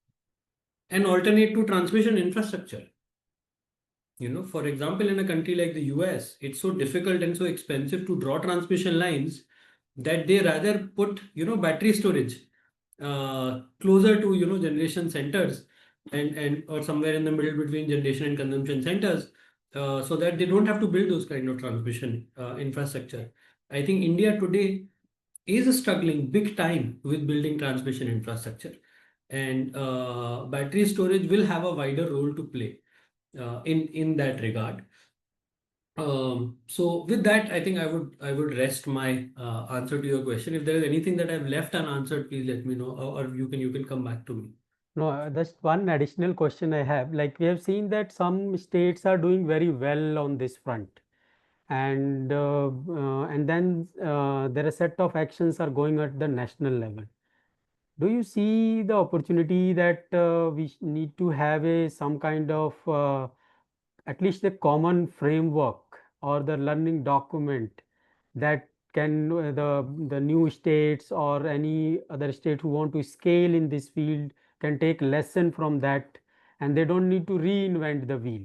an alternate to transmission infrastructure. For example, in a country like the US, it's so difficult and so expensive to draw transmission lines that they rather put, battery storage closer to, generation centers and or somewhere in the middle between generation and consumption centers, so that they don't have to build those kind of transmission infrastructure. I think India today is struggling big time with building transmission infrastructure, and battery storage will have a wider role to play in that regard. So with that, I think I would rest my answer to your question. If there is anything that I've left unanswered, please let me know, or you can come back to me. No, just one additional question I have. Like we have seen that some states are doing very well on this front, and then there are a set of actions are going at the national level. Do you see the opportunity that we need to have some kind of at least a common framework or the learning document that can the new states or any other state who want to scale in this field can take lesson from that, and they don't need to reinvent the wheel?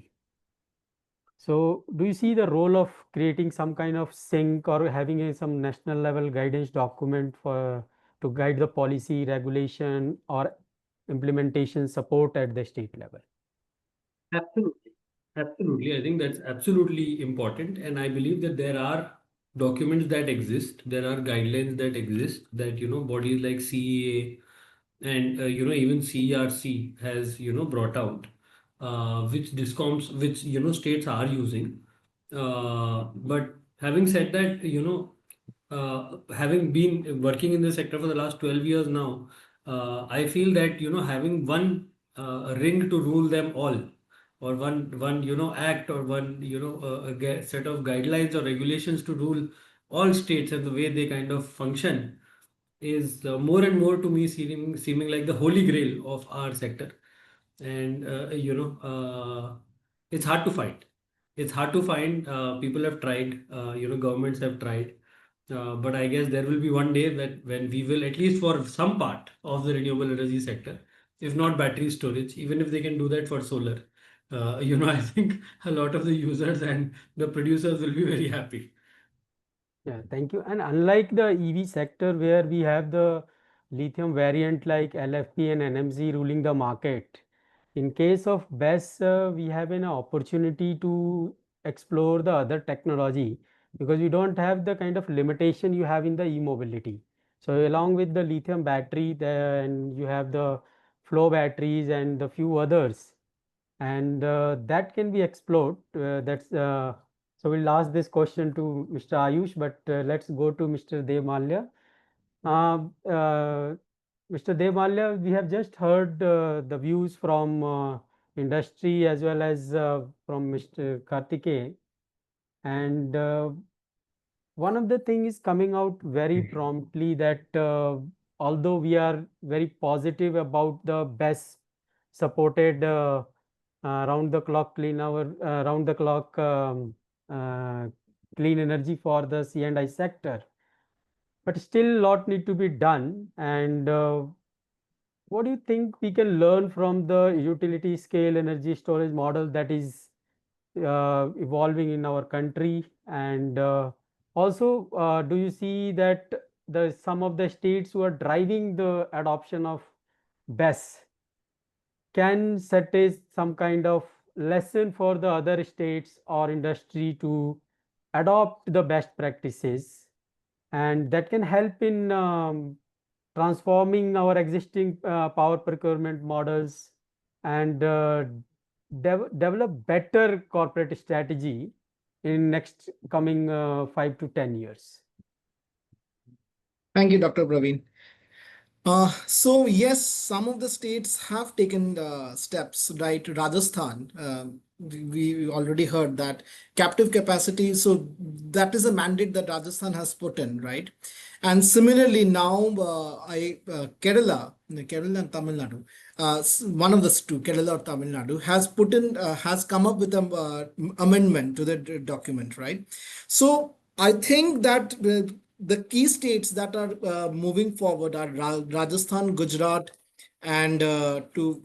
So do you see the role of creating some kind of sync or having some national level guidance document for to guide the policy, regulation, or implementation support at the state level? Absolutely. Absolutely. I think that's absolutely important. And I believe that there are documents that exist, there are guidelines that exist that, bodies like CEA and, even CERC has, brought out, which discoms, which, states are using. But having said that, having been working in this sector for the last 12 years now, I feel that, having one ring to rule them all, or one act, or one set of guidelines or regulations to rule all states and the way they kind of function is more and more to me seeming like the holy grail of our sector. And it's hard to find. It's hard to find. People have tried, governments have tried, but I guess there will be one day that when we will, at least for some part of the renewable energy sector, if not battery storage, even if they can do that for solar, I think a lot of the users and the producers will be very happy. Yeah, thank you. And unlike the EV sector where we have the lithium variant like LFP and NMC ruling the market, in case of BESS, we have an opportunity to explore the other technology because we don't have the kind of limitation you have in the e-mobility. So along with the lithium battery, then you have the flow batteries and the few others, and that can be explored. That's so we'll ask this question to Mr. Ayush, but let's go to Mr. Dev Malya. Mr. Dev Malya, we have just heard the views from industry as well as from Mr. Kartikeya, and one of the things is coming out very promptly that although we are very positive about the best supported round the clock round the clock uh, clean energy for the C&I sector, but still a lot need to be done. And what do you think we can learn from the utility scale energy storage model that is evolving in our country? And also, do you see that some of the states who are driving the adoption of BESS can set as some kind of lesson for the other states or industry to adopt the best practices, and that can help in transforming our existing power procurement models and develop better corporate strategy in next coming 5 to 10 years? Thank you, Dr. Praveen. So yes, some of the states have taken steps, right? Rajasthan, we already heard that captive capacity. So that is a mandate that Rajasthan has put in, right? And similarly, now Kerala and Tamil Nadu, one of the two, Kerala or Tamil Nadu, has come up with an amendment to the document, right? So I think that the key states that are moving forward are Rajasthan, Gujarat, and who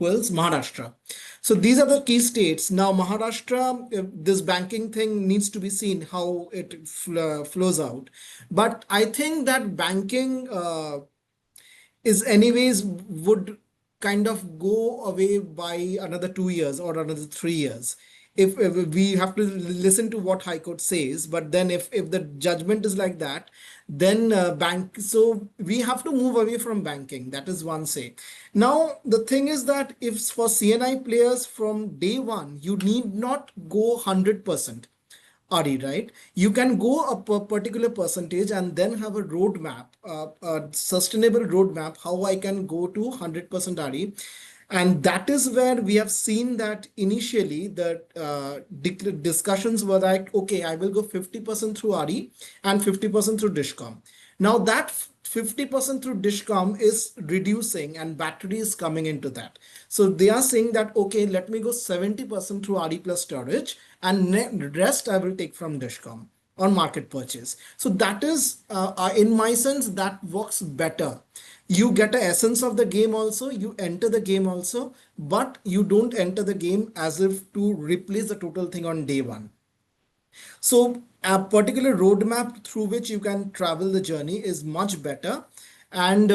else? Maharashtra. So these are the key states. Now Maharashtra, this banking thing needs to be seen how it flows out. But I think that banking is anyways would kind of go away by another 2 years or another 3 years. If we have to listen to what High Court says, but then if the judgment is like that, then so we have to move away from banking. That is one say. Now the thing is that if for CNI players from day one, you need not go 100%. RE, right? You can go up a particular percentage and then have a roadmap, a sustainable roadmap, how I can go to 100% RE. And that is where we have seen that initially the discussions were like, okay, I will go 50% through RE and 50% through Dishcom. Now that 50% through Dishcom is reducing and battery is coming into that. So they are saying that, okay, let me go 70% through RE plus storage and rest I will take from Dishcom on market purchase. So that is, in my sense, that works better. You get a essence of the game also, you enter the game also, but you don't enter the game as if to replace the total thing on day one. So a particular roadmap through which you can travel the journey is much better. And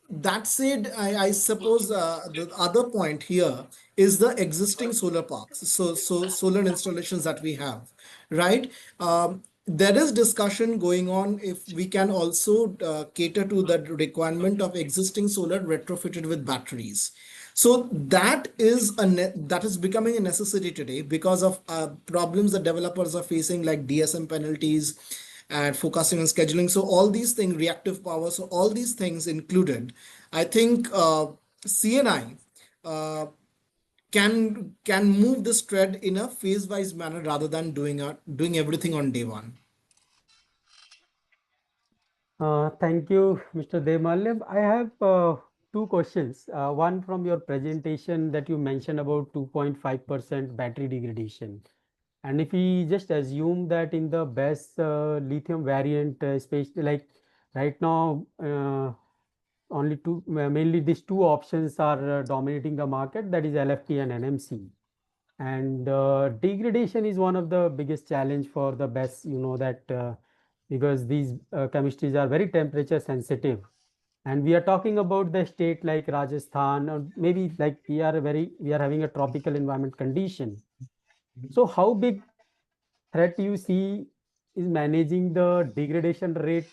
that said, I suppose the other point here is the existing solar parks. So solar installations that we have, right? There is discussion going on if we can also cater to the requirement of existing solar retrofitted with batteries. So that is that is becoming a necessity today because of problems that developers are facing, like DSM penalties and forecasting and scheduling. So all these things, reactive power, so all these things included, I think CNI can move this thread in a phase-wise manner rather than doing everything on day one. Thank you, Mr. Demalya. I have two questions. One from your presentation that you mentioned about 2.5% battery degradation. And if we just assume that in the BESS lithium variant, especially like right now, only mainly these two options are dominating the market, that is LFP and NMC. And degradation is one of the biggest challenge for the BESS, you know that because these chemistries are very temperature sensitive. And we are talking about the state like Rajasthan, or maybe like we are having a tropical environment condition. So how big threat you see is managing the degradation rate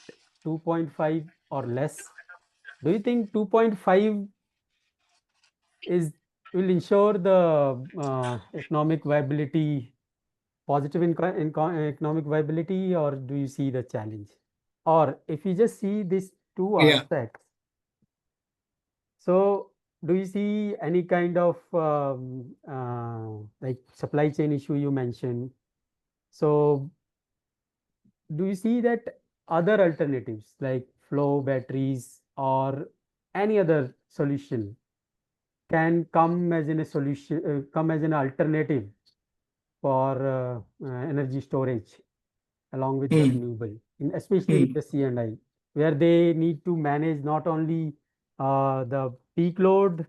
2.5 or less? Do you think 2.5 will ensure the economic viability, positive economic viability, or do you see the challenge? Or if you just see these two Yeah. aspects, so do you see any kind of like supply chain issue you mentioned? So do you see that other alternatives like flow batteries or any other solution can come as in a solution, come as an alternative for energy storage? along with the renewable, especially with the C&I, where they need to manage not only the peak load,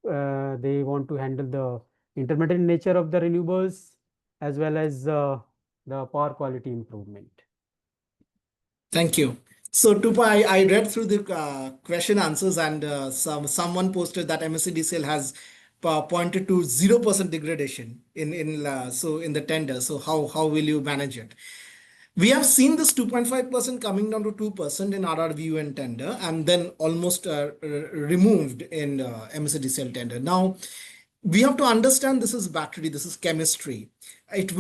they want to handle the intermittent nature of the renewables as well as the power quality improvement. Thank you. So, Tupa, I read through the question answers, and someone posted that MSCDCL has pointed to 0% degradation in the tender. So, how will you manage it? We have seen this 2.5% coming down to 2% in RRVU and tender, and then almost removed in MSCDCL tender. Now, we have to understand this is battery, this is chemistry. It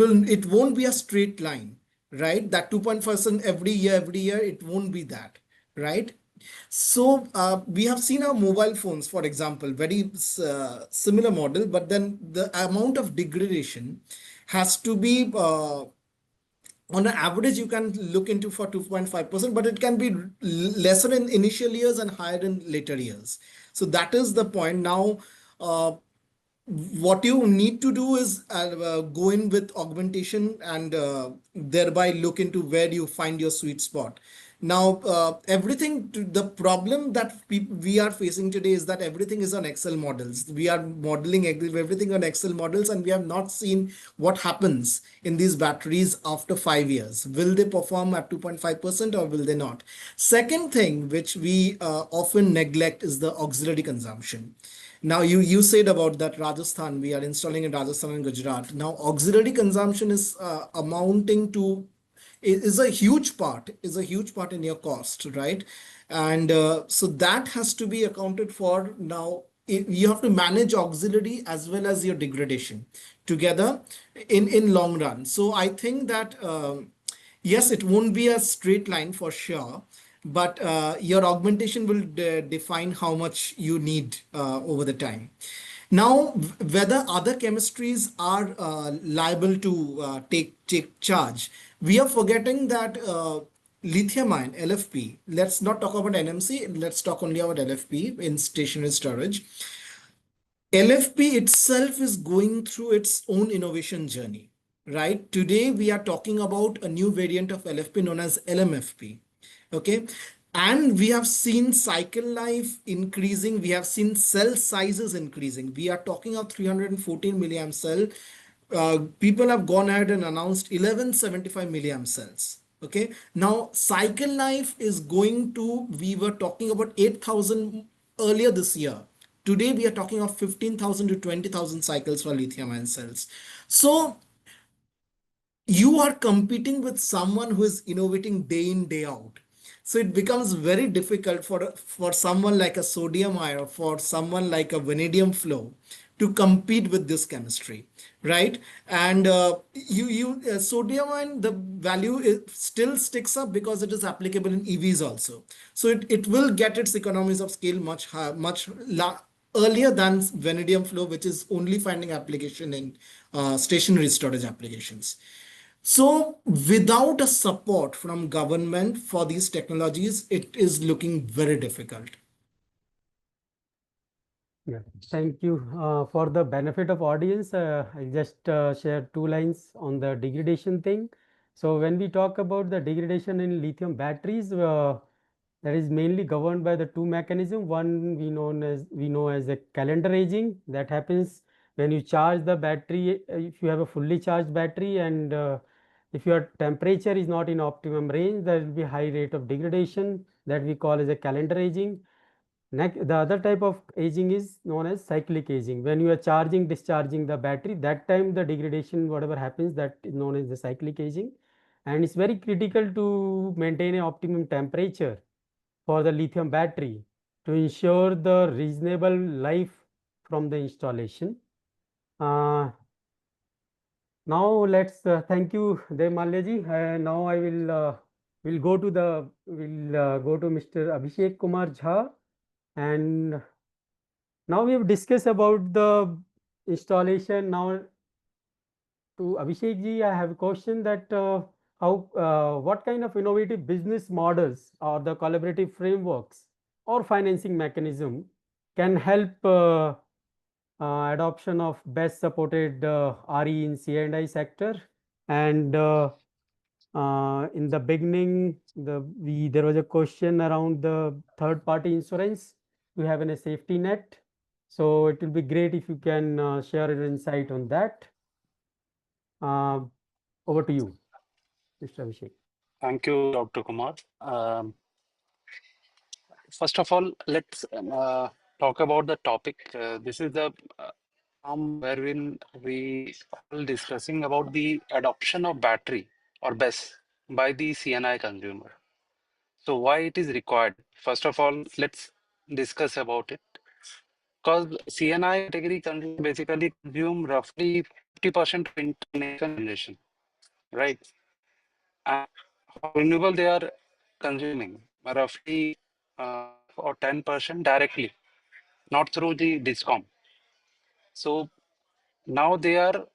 won't be a straight line, right? That 2.5% every year, it won't be that, right? So we have seen our mobile phones, for example, very similar model, but then the amount of degradation has to be on an average, you can look into for 2.5%, but it can be lesser in initial years and higher in later years. So that is the point. Now, what you need to do is go in with augmentation and thereby look into where you find your sweet spot. Now, the problem that we are facing today is that everything is on Excel models. We are modeling everything on Excel models, and we have not seen what happens in these batteries after 5 years. Will they perform at 2.5% or will they not? Second thing, which we often neglect, is the auxiliary consumption. Now, you said about that Rajasthan, we are installing in Rajasthan and Gujarat. Now, auxiliary consumption is amounting to is a huge part in your cost, right? And so that has to be accounted for. Now, you have to manage auxiliary as well as your degradation together in long run. So I think that yes, it won't be a straight line for sure, but your augmentation will define how much you need over the time. Now, whether other chemistries are liable to take charge, we are forgetting that lithium-ion, LFP, let's not talk about NMC, let's talk only about LFP in stationary storage. LFP itself is going through its own innovation journey, right? Today, we are talking about a new variant of LFP known as LMFP, okay? And we have seen cycle life increasing. We have seen cell sizes increasing. We are talking of 314 milliamp cell. People have gone ahead and announced 1175 milliamp cells. Okay. Now, cycle life is going to, we were talking about 8,000 earlier this year. Today, we are talking of 15,000 to 20,000 cycles for lithium ion cells. So, you are competing with someone who is innovating day in, day out. So it becomes very difficult for someone like a sodium ion or for someone like a vanadium flow to compete with this chemistry, right? And sodium ion, the value still sticks up because it is applicable in EVs also. So it will get its economies of scale much higher, earlier than vanadium flow, which is only finding application in stationary storage applications. So without a support from government for these technologies, it is looking very difficult. Yeah, thank you. For the benefit of audience, I'll just share 2 lines on the degradation thing. So when we talk about the degradation in lithium batteries, that is mainly governed by the 2 mechanisms. One we know as a calendar aging that happens when you charge the battery. If you have a fully charged battery and if your temperature is not in optimum range, there will be high rate of degradation that we call as a calendar aging. Next, the other type of aging is known as cyclic aging. When you are charging, discharging the battery, that time the degradation, whatever happens, that is known as the cyclic aging. And it's very critical to maintain an optimum temperature for the lithium battery to ensure the reasonable life from the installation. Now let's thank you, Dev now I will go to Mr. Abhishek Kumar Jha, and now we have discussed about the installation. Now to Abhishek ji, I have a question that what kind of innovative business models or the collaborative frameworks or financing mechanism can help adoption of BESS supported RE in C&I sector, and In the beginning, there was a question around the third-party insurance. We have a safety net. So it will be great if you can share your insight on that. Over to you, Mr. Abhishek. Thank you, Dr. Kumar. First of all, let's talk about the topic. This is the wherein we are discussing about the adoption of battery or BESS by the CNI consumer. So why it is required? First of all, let's discuss about it. Because CNI category basically consume roughly 50% of international generation, right? And how renewable they are consuming roughly or 10% directly, not through the discom. So now they are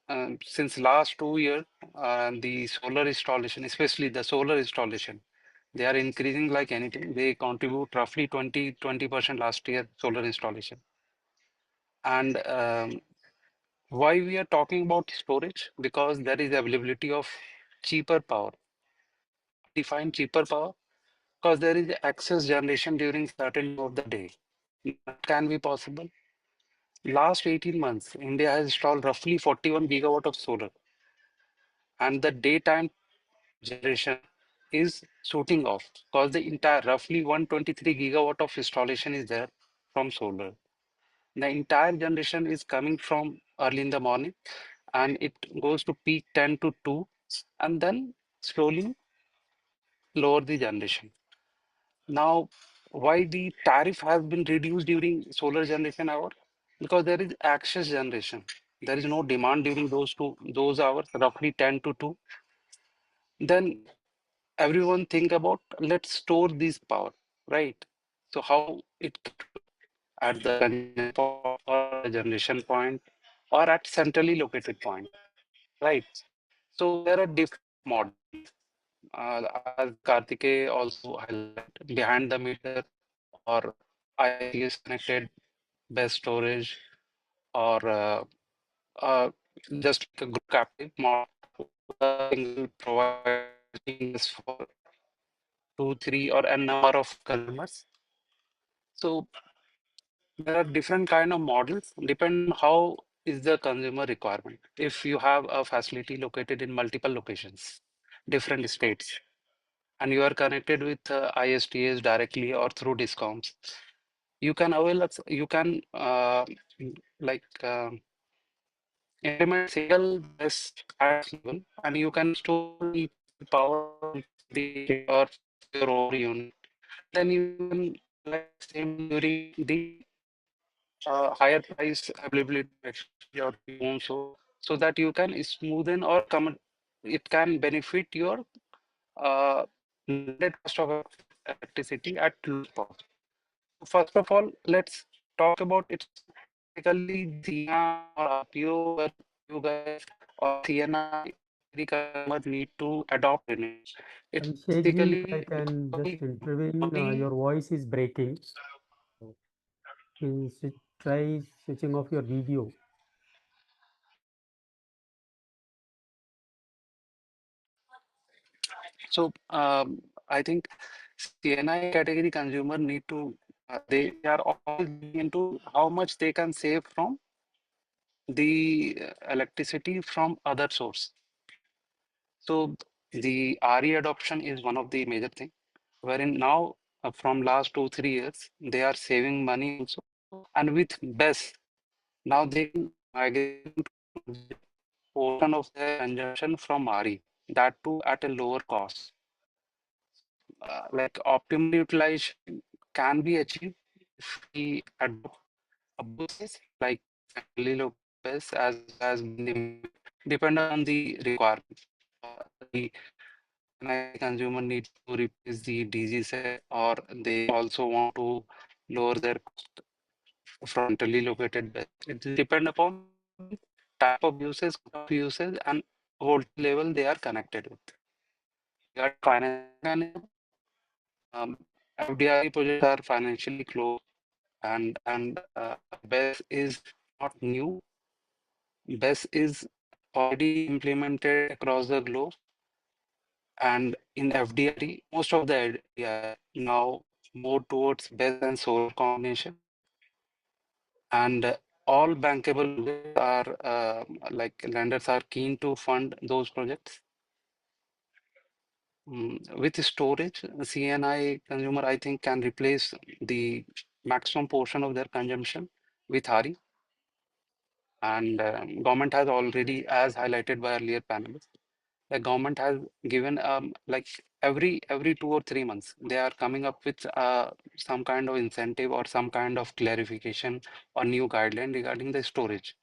since last 2 years, the solar installation, especially the solar installation, they are increasing like anything. They contribute roughly 20% last year solar installation. And why we are talking about storage? Because there is availability of cheaper power. Define cheaper power because there is excess generation during certain of the day. That can be possible. Last 18 months, India has installed roughly 41 gigawatt of solar, and the daytime generation is shooting off because the entire roughly 123 gigawatt of installation is there from solar. The entire generation is coming from early in the morning, and it goes to peak 10 to 2, and then slowly lower the generation. Now, why the tariff has been reduced during solar generation hour? Because there is excess generation. There is no demand during those hours, roughly 10 to 2. Then everyone think about let's store this power, right? So how it at the consumption point or the generation point or at centrally located point, right? So there are different models. As Kartike also highlighted, behind the meter or ICS connected best storage or just like a group captive model, single providing for 2, 3 or n number of consumers. So there are different kind of models depending on how is the consumer requirement. If you have a facility located in multiple locations, different states, and you are connected with ISTS directly or through discoms, you can avail, you can like implement single best at level, and you can store the power or your own unit. Then you can like same during the higher price availability your own so that you can smoothen or come it can benefit your net cost of electricity at low cost. First of all, let's talk about it's basically the CNI or RPO where you guys or CNI the customer need to adopt in it. It's Abhishek ji, if I basically can just intervene, only your voice is breaking. Can you try switching off your video? so I think CNI category consumer need to they are always looking into how much they can save from the electricity from other source. So the RE adoption is one of the major thing, wherein now from last 2 3 years they are saving money also, and with BESS now they can migrate to portion of their consumption from RE, that too at a lower cost. Like optimal utilization can be achieved if we adopt both sides, like centrally local BESS as has been depend on the requirement. The consumer needs to replace the DG set, or they also want to lower their cost frontally located BESS. It depend upon type of usage, and voltage level they are connected with. Regarding finance mechanism, FDRE projects are financially closed, and BESS is not new. BESS is already implemented across the globe, And in FDRE, most of the FDI now move towards BESS and solar combination. And all bankable projects are like lenders are keen to fund those projects. With storage, CNI consumer, I think, can replace the maximum portion of their consumption with RE. And government has already, as highlighted by earlier panelists, the government has given like every 2 or 3 months, they are coming up with some kind of incentive or some kind of clarification or new guideline regarding the storage.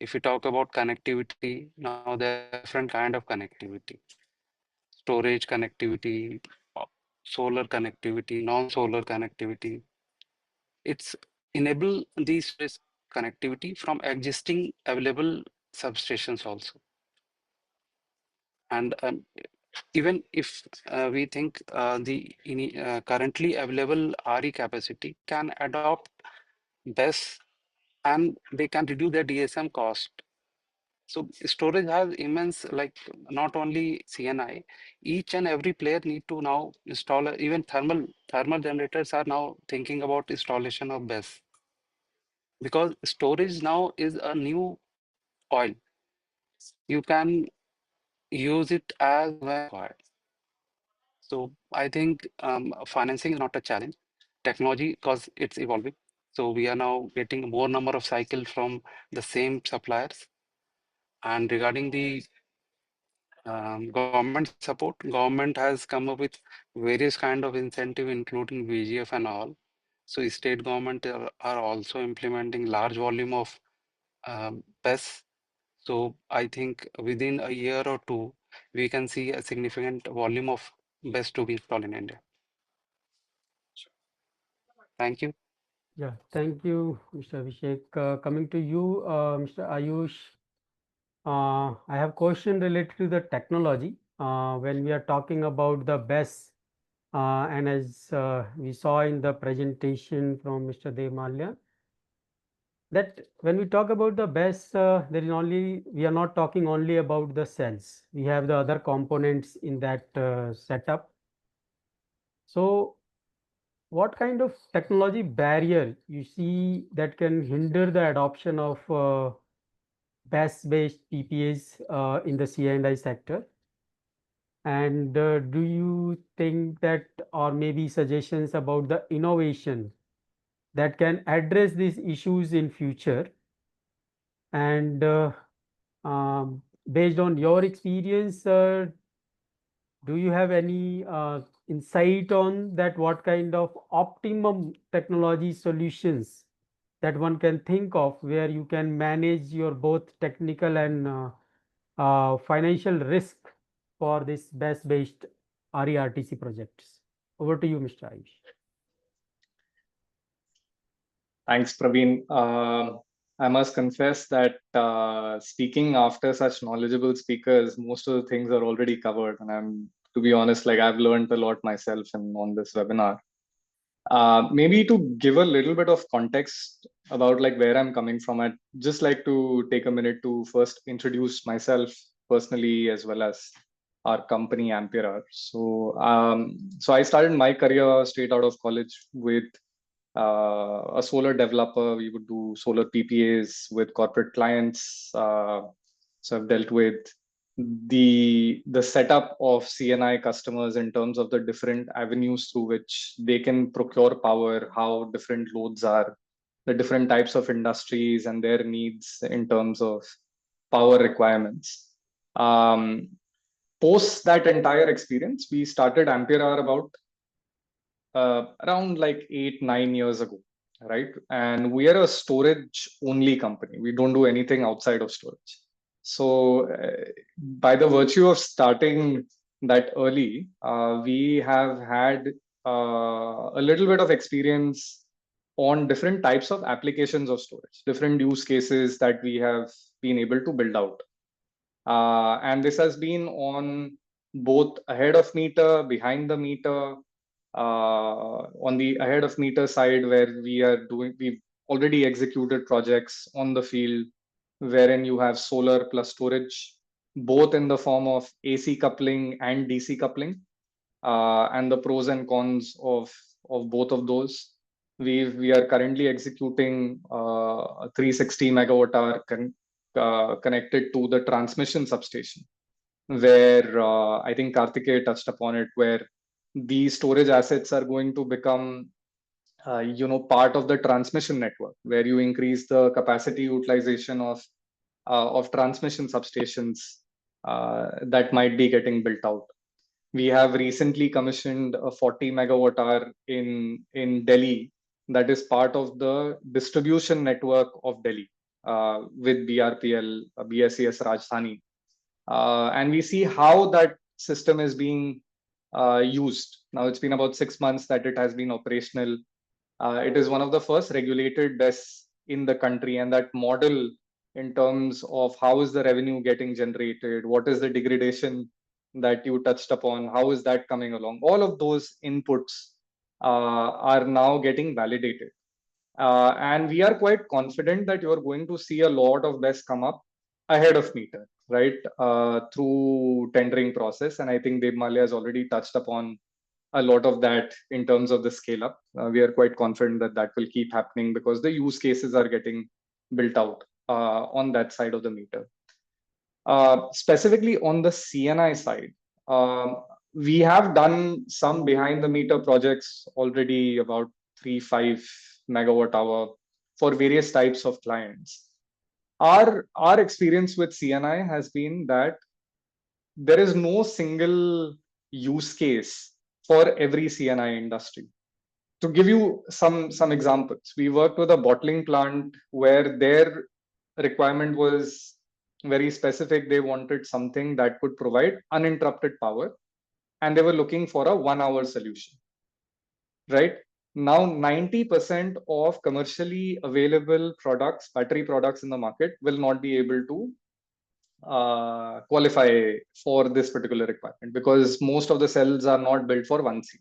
If we talk about connectivity, now there are different kind of connectivity, storage connectivity, uh, solar connectivity, non-solar connectivity. It's enable these connectivity from existing available substations also. And even if we think the currently available RE capacity can adopt BESS and they can reduce their DSM cost. So storage has immense, like not only CNI, each and every player need to now install, even thermal generators are now thinking about installation of BESS, because storage now is a new oil. You can use it as when required. So I think financing is not a challenge. Technology, because it's evolving. So we are now getting more number of cycles from the same suppliers. And regarding the government support, government has come up with various kind of incentive, including VGF and all. So state government are also implementing large volume of BESS. So I think within a year or two, we can see a significant volume of BESS to be installed in India. Thank you. Yeah, thank you, Mr. Abhishek. Coming to you, Mr. Ayush, I have question related to the technology. When we are talking about the BESS, and as we saw in the presentation from Mr. Dev Malya, that when we talk about the BESS, we are not talking only about the cells. We have the other components in that setup. So what kind of technology barrier you see that can hinder the adoption of BESS-based PPAs in the C&I sector? And do you think that, or maybe suggestions about the innovation that can address these issues in future? And based on your experience, do you have any insight on that? What kind of optimum technology solutions that one can think of where you can manage your both technical and financial risk for this BESS-based RERTC projects? Over to you, Mr. Ayush. Thanks, Praveen. I must confess that speaking after such knowledgeable speakers, most of the things are already covered. And to be honest, like I've learned a lot myself on this webinar. Maybe to give a little bit of context about like where I'm coming from, I'd just like to take a minute to first introduce myself personally as well as our company Ampere. So I started my career straight out of college with a solar developer. We would do solar PPAs with corporate clients. So I've dealt with the setup of CNI customers in terms of the different avenues through which they can procure power, how different loads are, the different types of industries and their needs in terms of power requirements. Post that entire experience, we started Ampere about around like 8-9 years ago, right? And we are a storage only company. We don't do anything outside of storage. So by the virtue of starting that early, we have had a little bit of experience on different types of applications of storage, different use cases that we have been able to build out. And this has been on both ahead of meter, behind the meter, on the ahead of meter side, where we've already executed projects on the field wherein you have solar plus storage, both in the form of AC coupling and DC coupling, and the pros and cons of both of those. We are currently executing a 360 megawatt hour connected to the transmission substation, where I think Karthikeya touched upon it, where these storage assets are going to become part of the transmission network, where you increase the capacity utilization of transmission substations that might be getting built out. We have recently commissioned a 40 megawatt hour in Delhi that is part of the distribution network of Delhi with BRPL, BSES Rajdhani. And we see how that system is being used. Now it's been about 6 months that it has been operational. It is one of the first regulated BESS in the country, and that model in terms of how is the revenue getting generated, what is the degradation that you touched upon, how is that coming along, all of those inputs are now getting validated. And we are quite confident that you're going to see a lot of BESS come up ahead of meter, right, through tendering process. And I think Deb Malia has already touched upon a lot of that in terms of the scale up. We are quite confident that that will keep happening because the use cases are getting built out on that side of the meter. Specifically on the CNI side, we have done some behind the meter projects already, about 3-5 megawatt hour for various types of clients. Our experience with CNI has been that there is no single use case for every CNI industry. To give you some examples, we worked with a bottling plant where their requirement was very specific. They wanted something that could provide uninterrupted power, and they were looking for a 1 hour solution. Right now, 90% of commercially available products, battery products in the market, will not be able to qualify for this particular requirement because most of the cells are not built for 1C.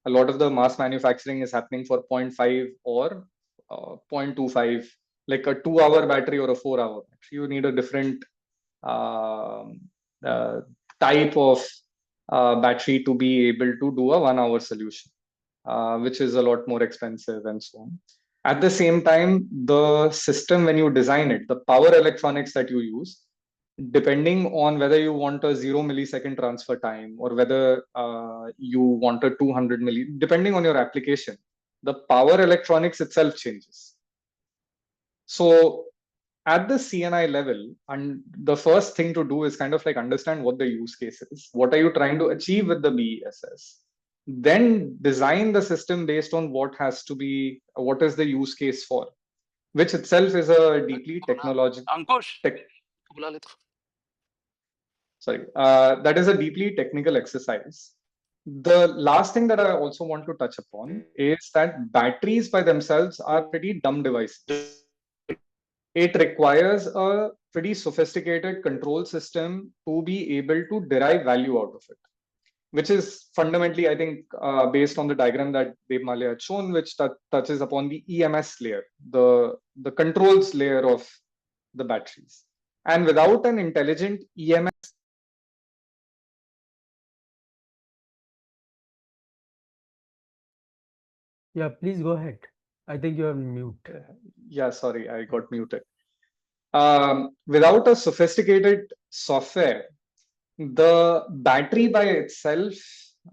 A lot of the mass manufacturing is happening for 0.5 or 0.25, like a 2 hour battery or a 4 hour battery. You need a different type of battery to be able to do a 1 hour solution, which is a lot more expensive and so on. At the same time, the system, when you design it, the power electronics that you use, depending on whether you want a 0 millisecond transfer time or whether you want a 200 milli, depending on your application, the power electronics itself changes. So at the CNI level, and the first thing to do is kind of like understand what the use case is. What are you trying to achieve with the BESS? Then design the system based on what has to be, what is the use case for, which itself is a deeply technological. That is a deeply technical exercise. The last thing that I also want to touch upon is that batteries by themselves are pretty dumb devices. It requires a pretty sophisticated control system to be able to derive value out of it, which is fundamentally, I think, based on the diagram that Deb Malia had shown, which touches upon the EMS layer, the controls layer of the batteries. And without an intelligent EMS, Yeah, please go ahead. I think you're on mute. Yeah, sorry, I got muted. Without a sophisticated software, the battery by itself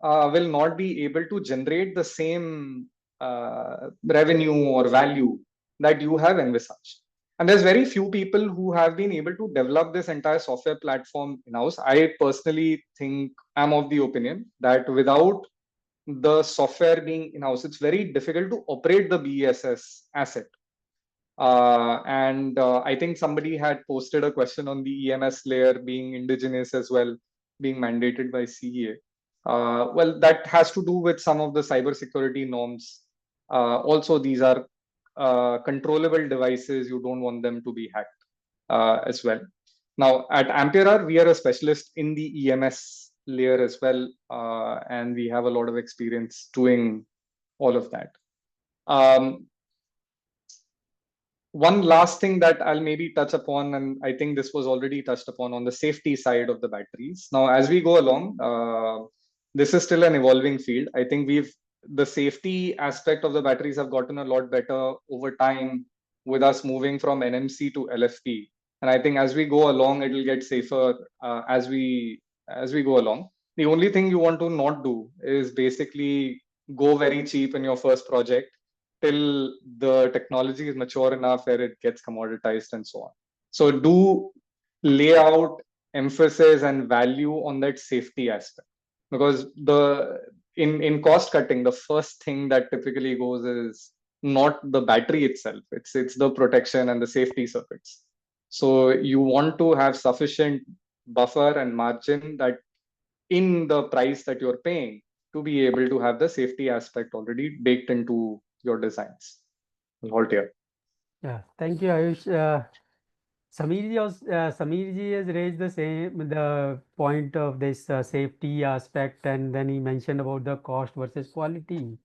will not be able to generate the same revenue or value that you have envisaged. And there's very few people who have been able to develop this entire software platform in-house. I personally think, I'm of the opinion that without the software being in-house, it's very difficult to operate the BESS asset. And I think somebody had posted a question on the EMS layer being indigenous as well, being mandated by CEA. Well, that has to do with some of the cybersecurity norms. Also, these are controllable devices. You don't want them to be hacked as well. Now, at Ampere, we are a specialist in the EMS layer as well, and we have a lot of experience doing all of that. One last thing that I'll maybe touch upon, and I think this was already touched upon on the safety side of the batteries. Now, as we go along, this is still an evolving field. I think the safety aspect of the batteries have gotten a lot better over time with us moving from NMC to LFP. And I think as we go along, it will get safer as we go along. The only thing you want to not do is basically go very cheap in your first project till the technology is mature enough where it gets commoditized and so on. So do lay out emphasis and value on that safety aspect, because in cost cutting, the first thing that typically goes is not the battery itself, it's the protection and the safety circuits. So you want to have sufficient buffer and margin that in the price that you're paying to be able to have the safety aspect already baked into your designs. I'll halt here. Yeah, thank you, Ayush. Sameerji has raised the point of this safety aspect, and then he mentioned about the cost versus quality.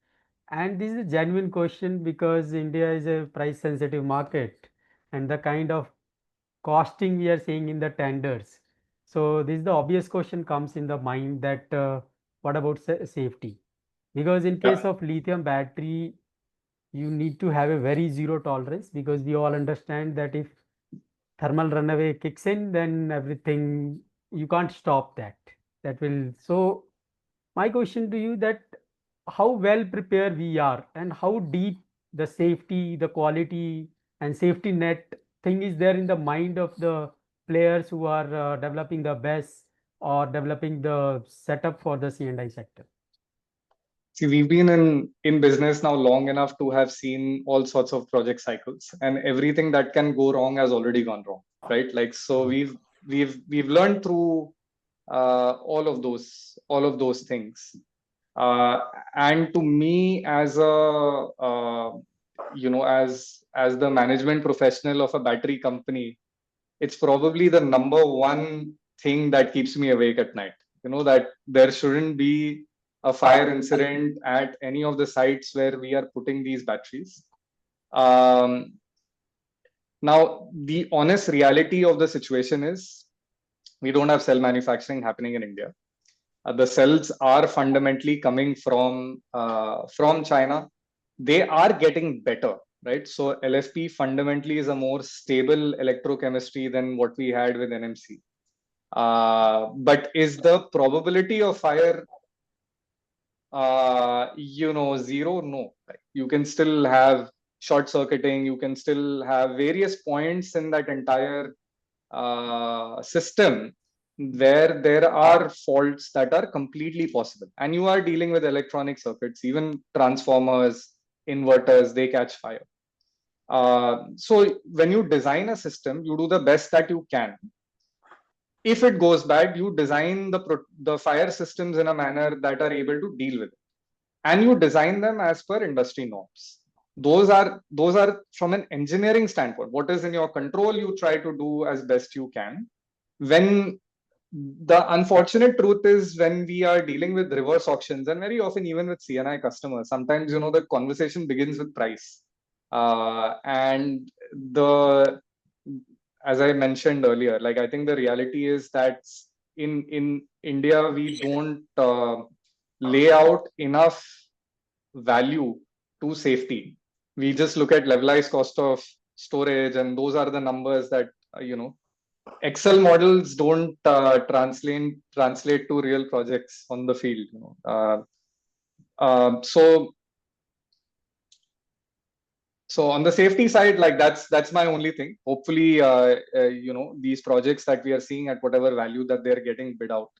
And this is a genuine question because India is a price sensitive market, and the kind of costing we are seeing in the tenders. So this is the obvious question comes in the mind that what about safety? Because in case of lithium battery, you need to have a very zero tolerance, because we all understand that if thermal runaway kicks in, then everything, you can't stop that. That will, so my question to you that how well prepared we are and how deep the safety, the quality and safety net thing is there in the mind of the players who are developing the BESS or developing the setup for the C&I sector. See, we've been in business now long enough to have seen all sorts of project cycles, and everything that can go wrong has already gone wrong, right? Like, so we've learned through all of those things. And to me, as a as the management professional of a battery company, it's probably the number one thing that keeps me awake at night. That there shouldn't be a fire incident at any of the sites where we are putting these batteries. Now, the honest reality of the situation is we don't have cell manufacturing happening in India. The cells are fundamentally coming from China. They are getting better, right? So LFP fundamentally is a more stable electrochemistry than what we had with NMC. But is the probability of fire zero? No. Like, you can still have short circuiting, you can still have various points in that entire system where there are faults that are completely possible, and you are dealing with electronic circuits, even transformers, inverters, they catch fire. So when you design a system, you do the best that you can. If it goes bad, you design the fire systems in a manner that are able to deal with it, and you design them as per industry norms. Those are from an engineering standpoint. What is in your control, you try to do as best you can. When the unfortunate truth is, when we are dealing with reverse auctions, and very often even with CNI customers, sometimes the conversation begins with price, and as I mentioned earlier, like, I think the reality is that in India we don't lay out enough value to safety. We just look at levelized cost of storage, and those are the numbers that Excel models don't translate to real projects on the field. So on the safety side, like, that's my only thing. Hopefully, these projects that we are seeing at whatever value that they're getting bid out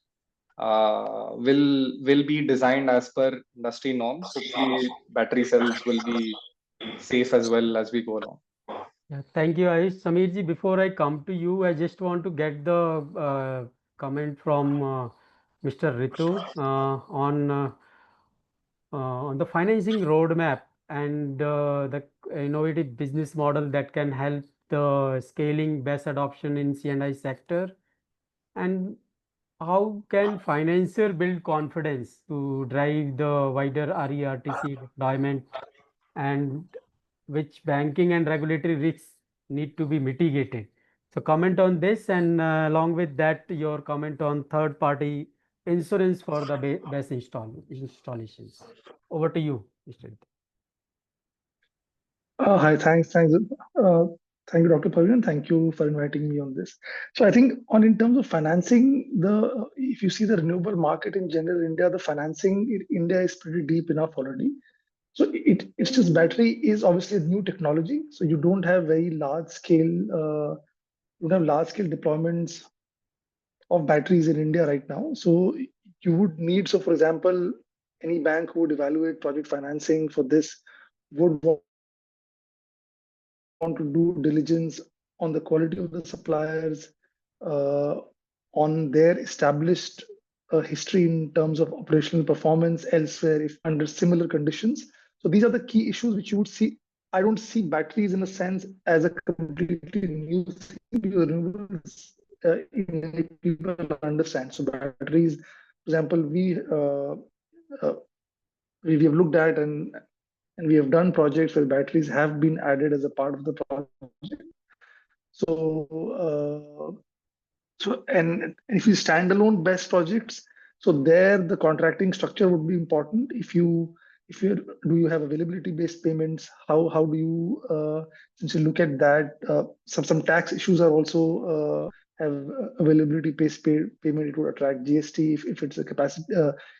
will be designed as per industry norms. Hopefully, battery cells will be safe as well as we go along. Yeah, thank you, Ayush. Sameerji, before I come to you, I just want to get the comment from Mr. Ritu on the financing roadmap and the innovative business model that can help the scaling BESS adoption in C&I sector, and how can financier build confidence to drive the wider RERTC deployment, and which banking and regulatory risks need to be mitigated. So comment on this, and along with that, your comment on third party insurance for the BESS installations. Over to you, Mr. Hi, thank you, Dr. Praveen. Thank you for inviting me on this. So I think in terms of financing, if you see the renewable market in general, India, the financing in India is pretty deep enough already. So it's just battery is obviously a new technology. So you don't have very large scale, deployments of batteries in India right now. So you would need, so for example, any bank who would evaluate project financing for this would want to do diligence on the quality of the suppliers, on their established history in terms of operational performance elsewhere if under similar conditions. So these are the key issues which you would see. I don't see batteries in a sense as a completely new thing because renewables, people understand. So batteries, for example, we have looked at and we have done projects where batteries have been added as a part of the project. And if you standalone BESS projects, so there the contracting structure would be important. If you do you have availability based payments? How do you since you look at that, some tax issues are also have availability based payment. It would attract GST if it's a capacity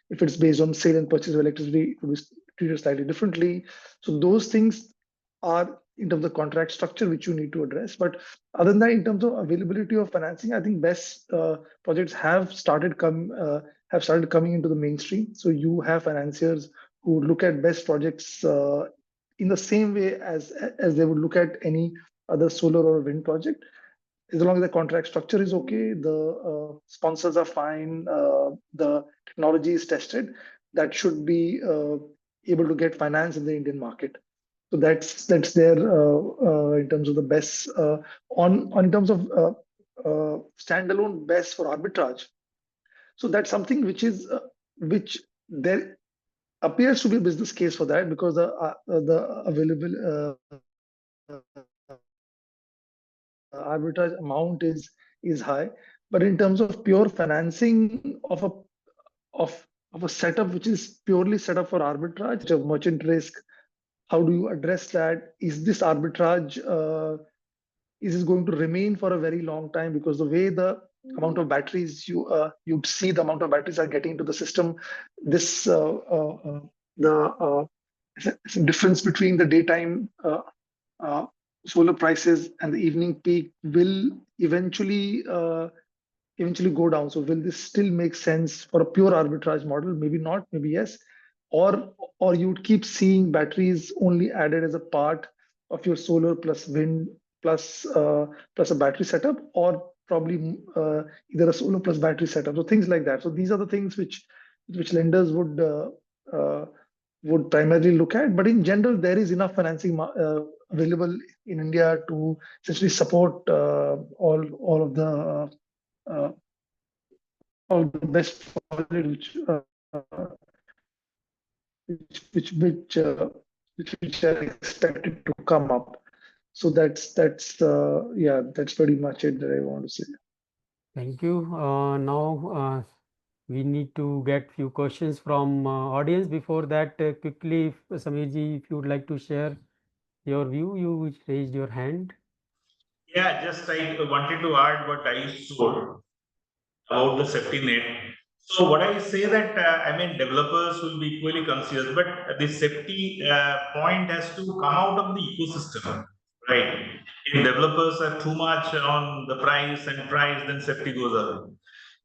if it's based on sale and purchase of electricity, it would be treated slightly differently. So those things are in terms of contract structure which you need to address. But other than that, in terms of availability of financing, I think BESS projects have started coming into the mainstream. So you have financiers who look at BESS projects in the same way as they would look at any other solar or wind project. As long as the contract structure is okay, the sponsors are fine, the technology is tested, that should be able to get finance in the Indian market. So that's there in terms of the BESS. In terms of standalone BESS for arbitrage. So that's something which there appears to be a business case for that because the available arbitrage amount is high. But in terms of pure financing of a setup which is purely set up for arbitrage of merchant risk, how do you address that? Is this arbitrage is this going to remain for a very long time? Because the way the amount of batteries you'd see the amount of batteries are getting into the system, this the difference between the daytime solar prices and the evening peak will eventually go down. So will this still make sense for a pure arbitrage model? Maybe not, maybe yes. Or you'd keep seeing batteries only added as a part of your solar plus wind plus a battery setup, or probably either a solar plus battery setup. So things like that. So these are the things which lenders would primarily look at. But in general, there is enough financing available in India to essentially support all of the best projects which are expected to come up. So that's pretty much it that I want to say. Thank you. Now we need to get few questions from audience. Before that, quickly, Samirji, if you would like to share your view, you raised your hand. Yeah, just I wanted to add what I told about the safety net. So what I say that developers will be equally conscious, but the safety point has to come out of the ecosystem, right? If developers are too much on the price, then safety goes away.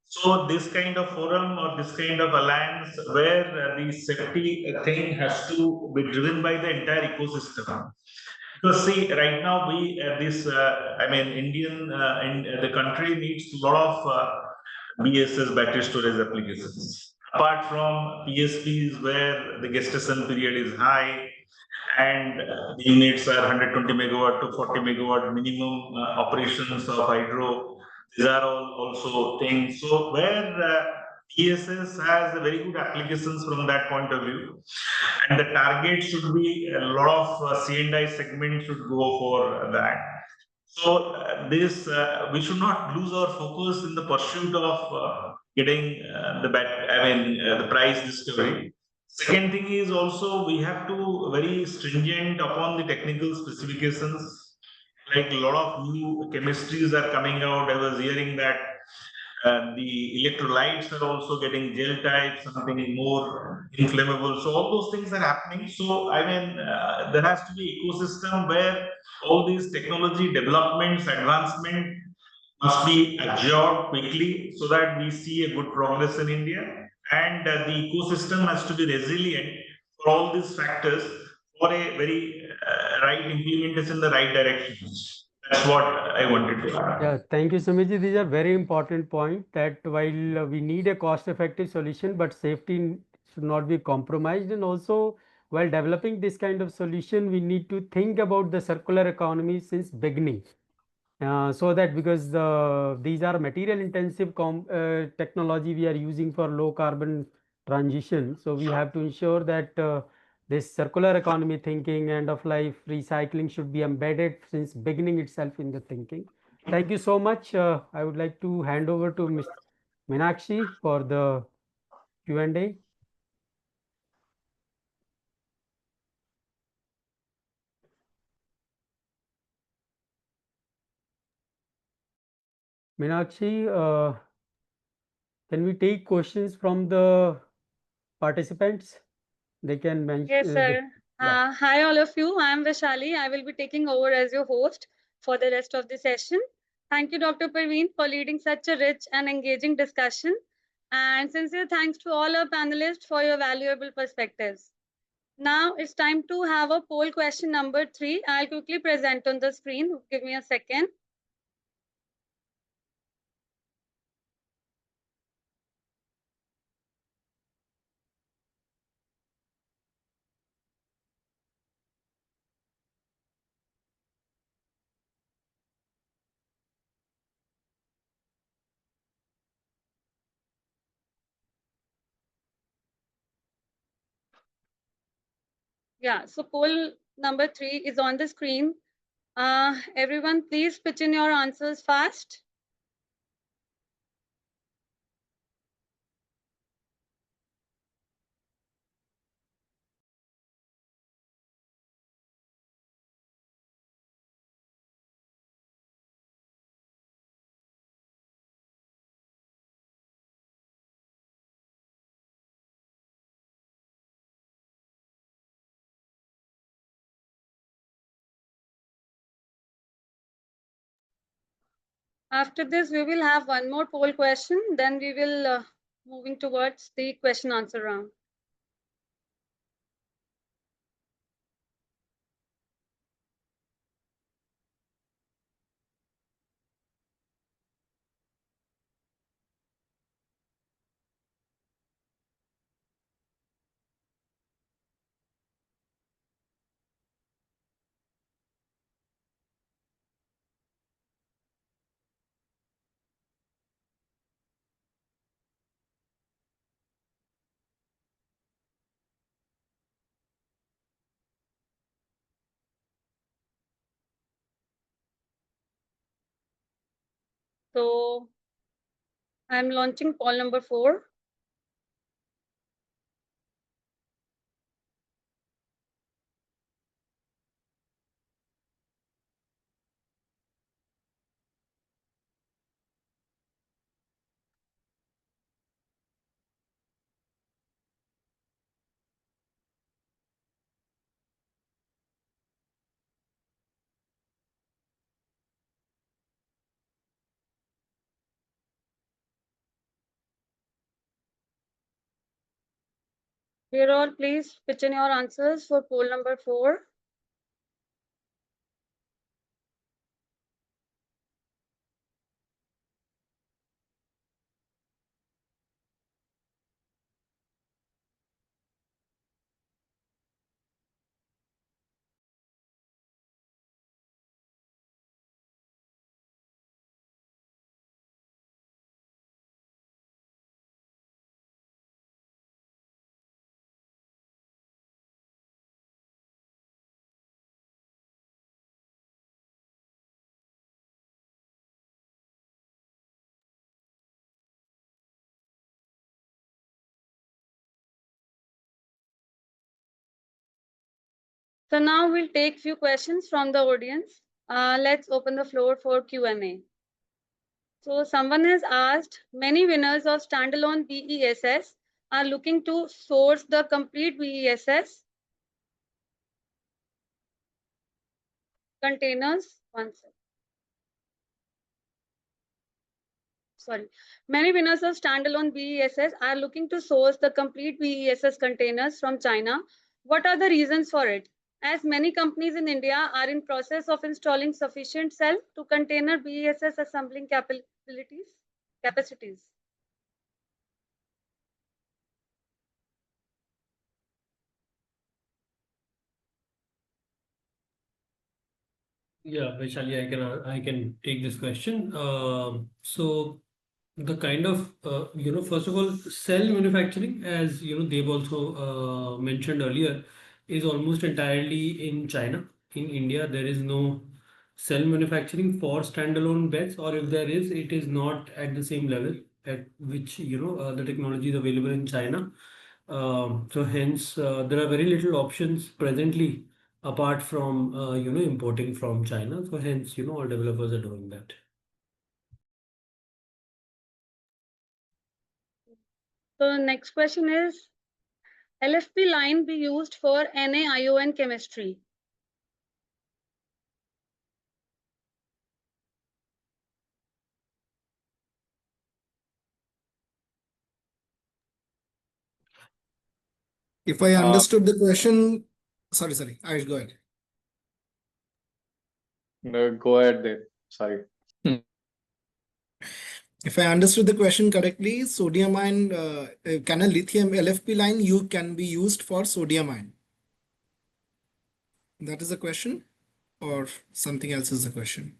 So this kind of forum or this kind of alliance where the safety thing has to be driven by the entire ecosystem. Because see, right now the country needs a lot of BESS battery storage applications. Apart from PSPs where the gestation period is high and the units are 120 megawatt to 40 megawatt minimum operations of hydro. These are all also things. So where BESS has a very good applications from that point of view, and the target should be a lot of C&I segment should go for that. So this we should not lose our focus in the pursuit of getting the price discovery. Second thing is also we have to very stringent upon the technical specifications. Like a lot of new chemistries are coming out. I was hearing that the electrolytes are also getting gel type, something more inflammable. So all those things are happening. So I mean, there has to be ecosystem where all these technology developments, advancement must be absorbed quickly so that we see a good progress in India. And the ecosystem has to be resilient for all these factors for a very right implementation in the right directions. That's what I wanted to add. Yeah, thank you, Sumiji. These are very important point that while we need a cost-effective solution, but safety should not be compromised. And also, while developing this kind of solution, we need to think about the circular economy since beginning. So that because these are material intensive technology we are using for low carbon transition. So we have to ensure that this circular economy thinking, end of life recycling should be embedded since beginning itself in the thinking. Thank you so much. I would like to hand over to Ms. Meenakshi for the Q&A. Meenakshi, can we take questions from the participants? They can mention. Yes, sir. Hi, all of you. I am Vaishali. I will be taking over as your host for the rest of the session. Thank you, Dr. Parveen, for leading such a rich and engaging discussion. And sincere thanks to all our panelists for your valuable perspectives. Now it's time to have a poll question number 3. I'll quickly present on the screen. Give me a second. Yeah, so poll number 3 is on the screen. Everyone, please pitch in your answers fast. After this, we will have one more poll question. Then we will moving towards the question answer round. So I'm launching poll number 4. Here all, please pitch in your answers for poll number 4. So now we'll take few questions from the audience. Let's open the floor for Q&A. So someone has asked, many winners of standalone BESS are looking to source the complete BESS containers. Many winners of standalone BESS are looking to source the complete BESS containers from China. What are the reasons for it? As many companies in India are in process of installing sufficient cell to container BESS assembling capacities. Yeah, Vaishali, I can take this question. So the kind of first of all, cell manufacturing, as they've also mentioned earlier, is almost entirely in China. In India, there is no cell manufacturing for standalone BESS, or if there is, it is not at the same level at which the technology is available in China. So hence, there are very little options presently apart from importing from China. So hence, all developers are doing that. So next question is, LFP line be used for NaION chemistry? If I understood the question, sorry, Ayush, go ahead. No, go ahead then. Sorry. If I understood the question correctly, sodium ion, can a lithium LFP line can be used for sodium ion? That is the question, or something else is the question?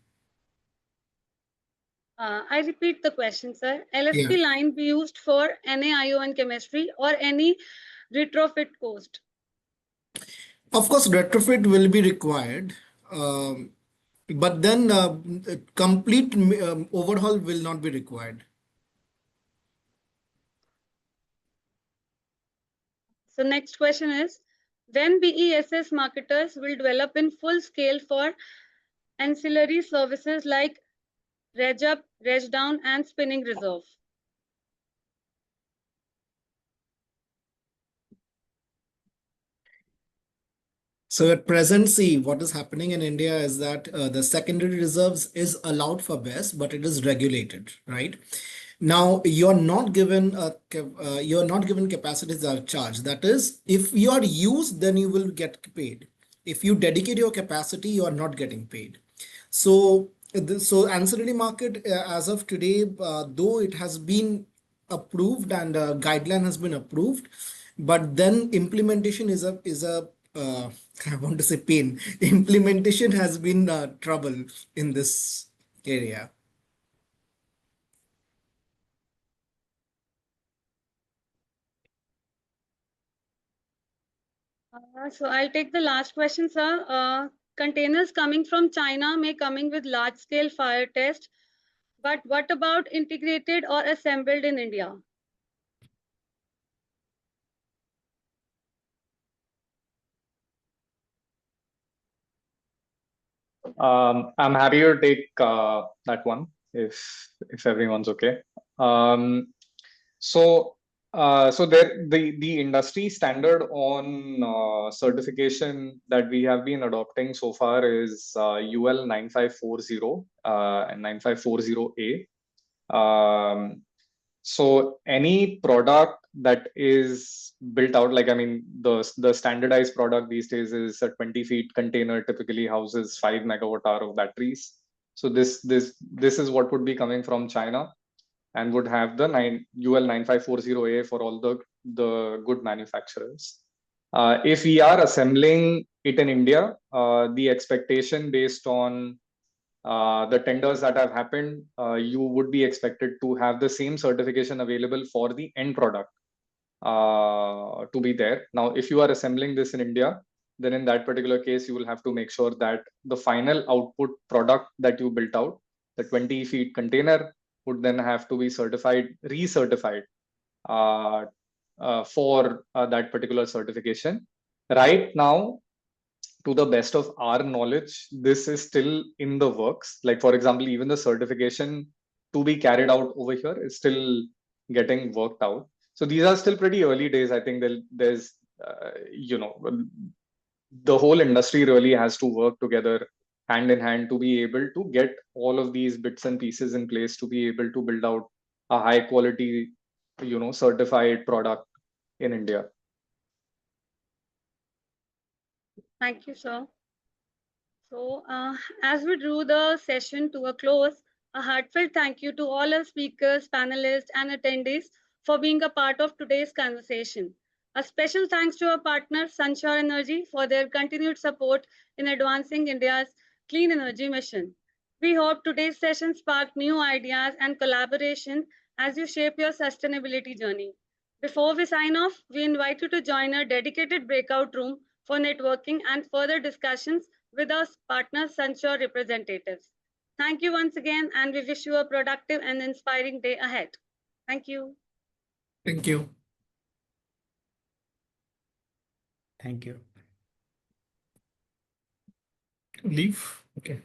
I repeat the question, sir. LFP Yeah. line be used for NaION chemistry or any retrofit cost? Of course, retrofit will be required, but then complete overhaul will not be required. So next question is, when BESS marketers will develop in full scale for ancillary services like reg up, reg down, and spinning reserve? So at present, see, what is happening in India is that the secondary reserves is allowed for BESS, but it is regulated, right? Now you're not given capacities that are charged. That is, if you are used, then you will get paid. If you dedicate your capacity, you are not getting paid. So ancillary market as of today, though it has been approved and a guideline has been approved, but then implementation is a I want to say pain. Implementation has been trouble in this area. So I'll take the last question, sir. Containers coming from China may coming with large scale fire test, but what about integrated or assembled in India? I'm happy to take that one if everyone's okay. So there the industry standard on certification that we have been adopting so far is UL 9540 and 9540A. So any product that is built out, like I mean, the standardized product these days is a 20 feet container, typically houses 5 megawatt-hour of batteries. So this is what would be coming from China and would have the UL 9540A for all the good manufacturers. If we are assembling it in India, the expectation based on the tenders that have happened, you would be expected to have the same certification available for the end product to be there. Now, if you are assembling this in India, then in that particular case, you will have to make sure that the final output product that you built out, the 20 feet container, would then have to be certified, recertified for that particular certification. Right now, to the best of our knowledge, this is still in the works. Like, for example, even the certification to be carried out over here is still getting worked out. So these are still pretty early days. I think there's, the whole industry really has to work together hand in hand to be able to get all of these bits and pieces in place to be able to build out a high quality, certified product in India. Thank you, sir. So, as we drew the session to a close, a heartfelt thank you to all our speakers, panelists, and attendees for being a part of today's conversation. A special thanks to our partner, Sunshore Energy, for their continued support in advancing India's clean energy mission. We hope today's session sparked new ideas and collaboration as you shape your sustainability journey. Before we sign off, we invite you to join our dedicated breakout room for networking and further discussions with our partner Sunshore representatives. Thank you once again, and we wish you a productive and inspiring day ahead. Thank you. Thank you. Thank you. Leave. Okay.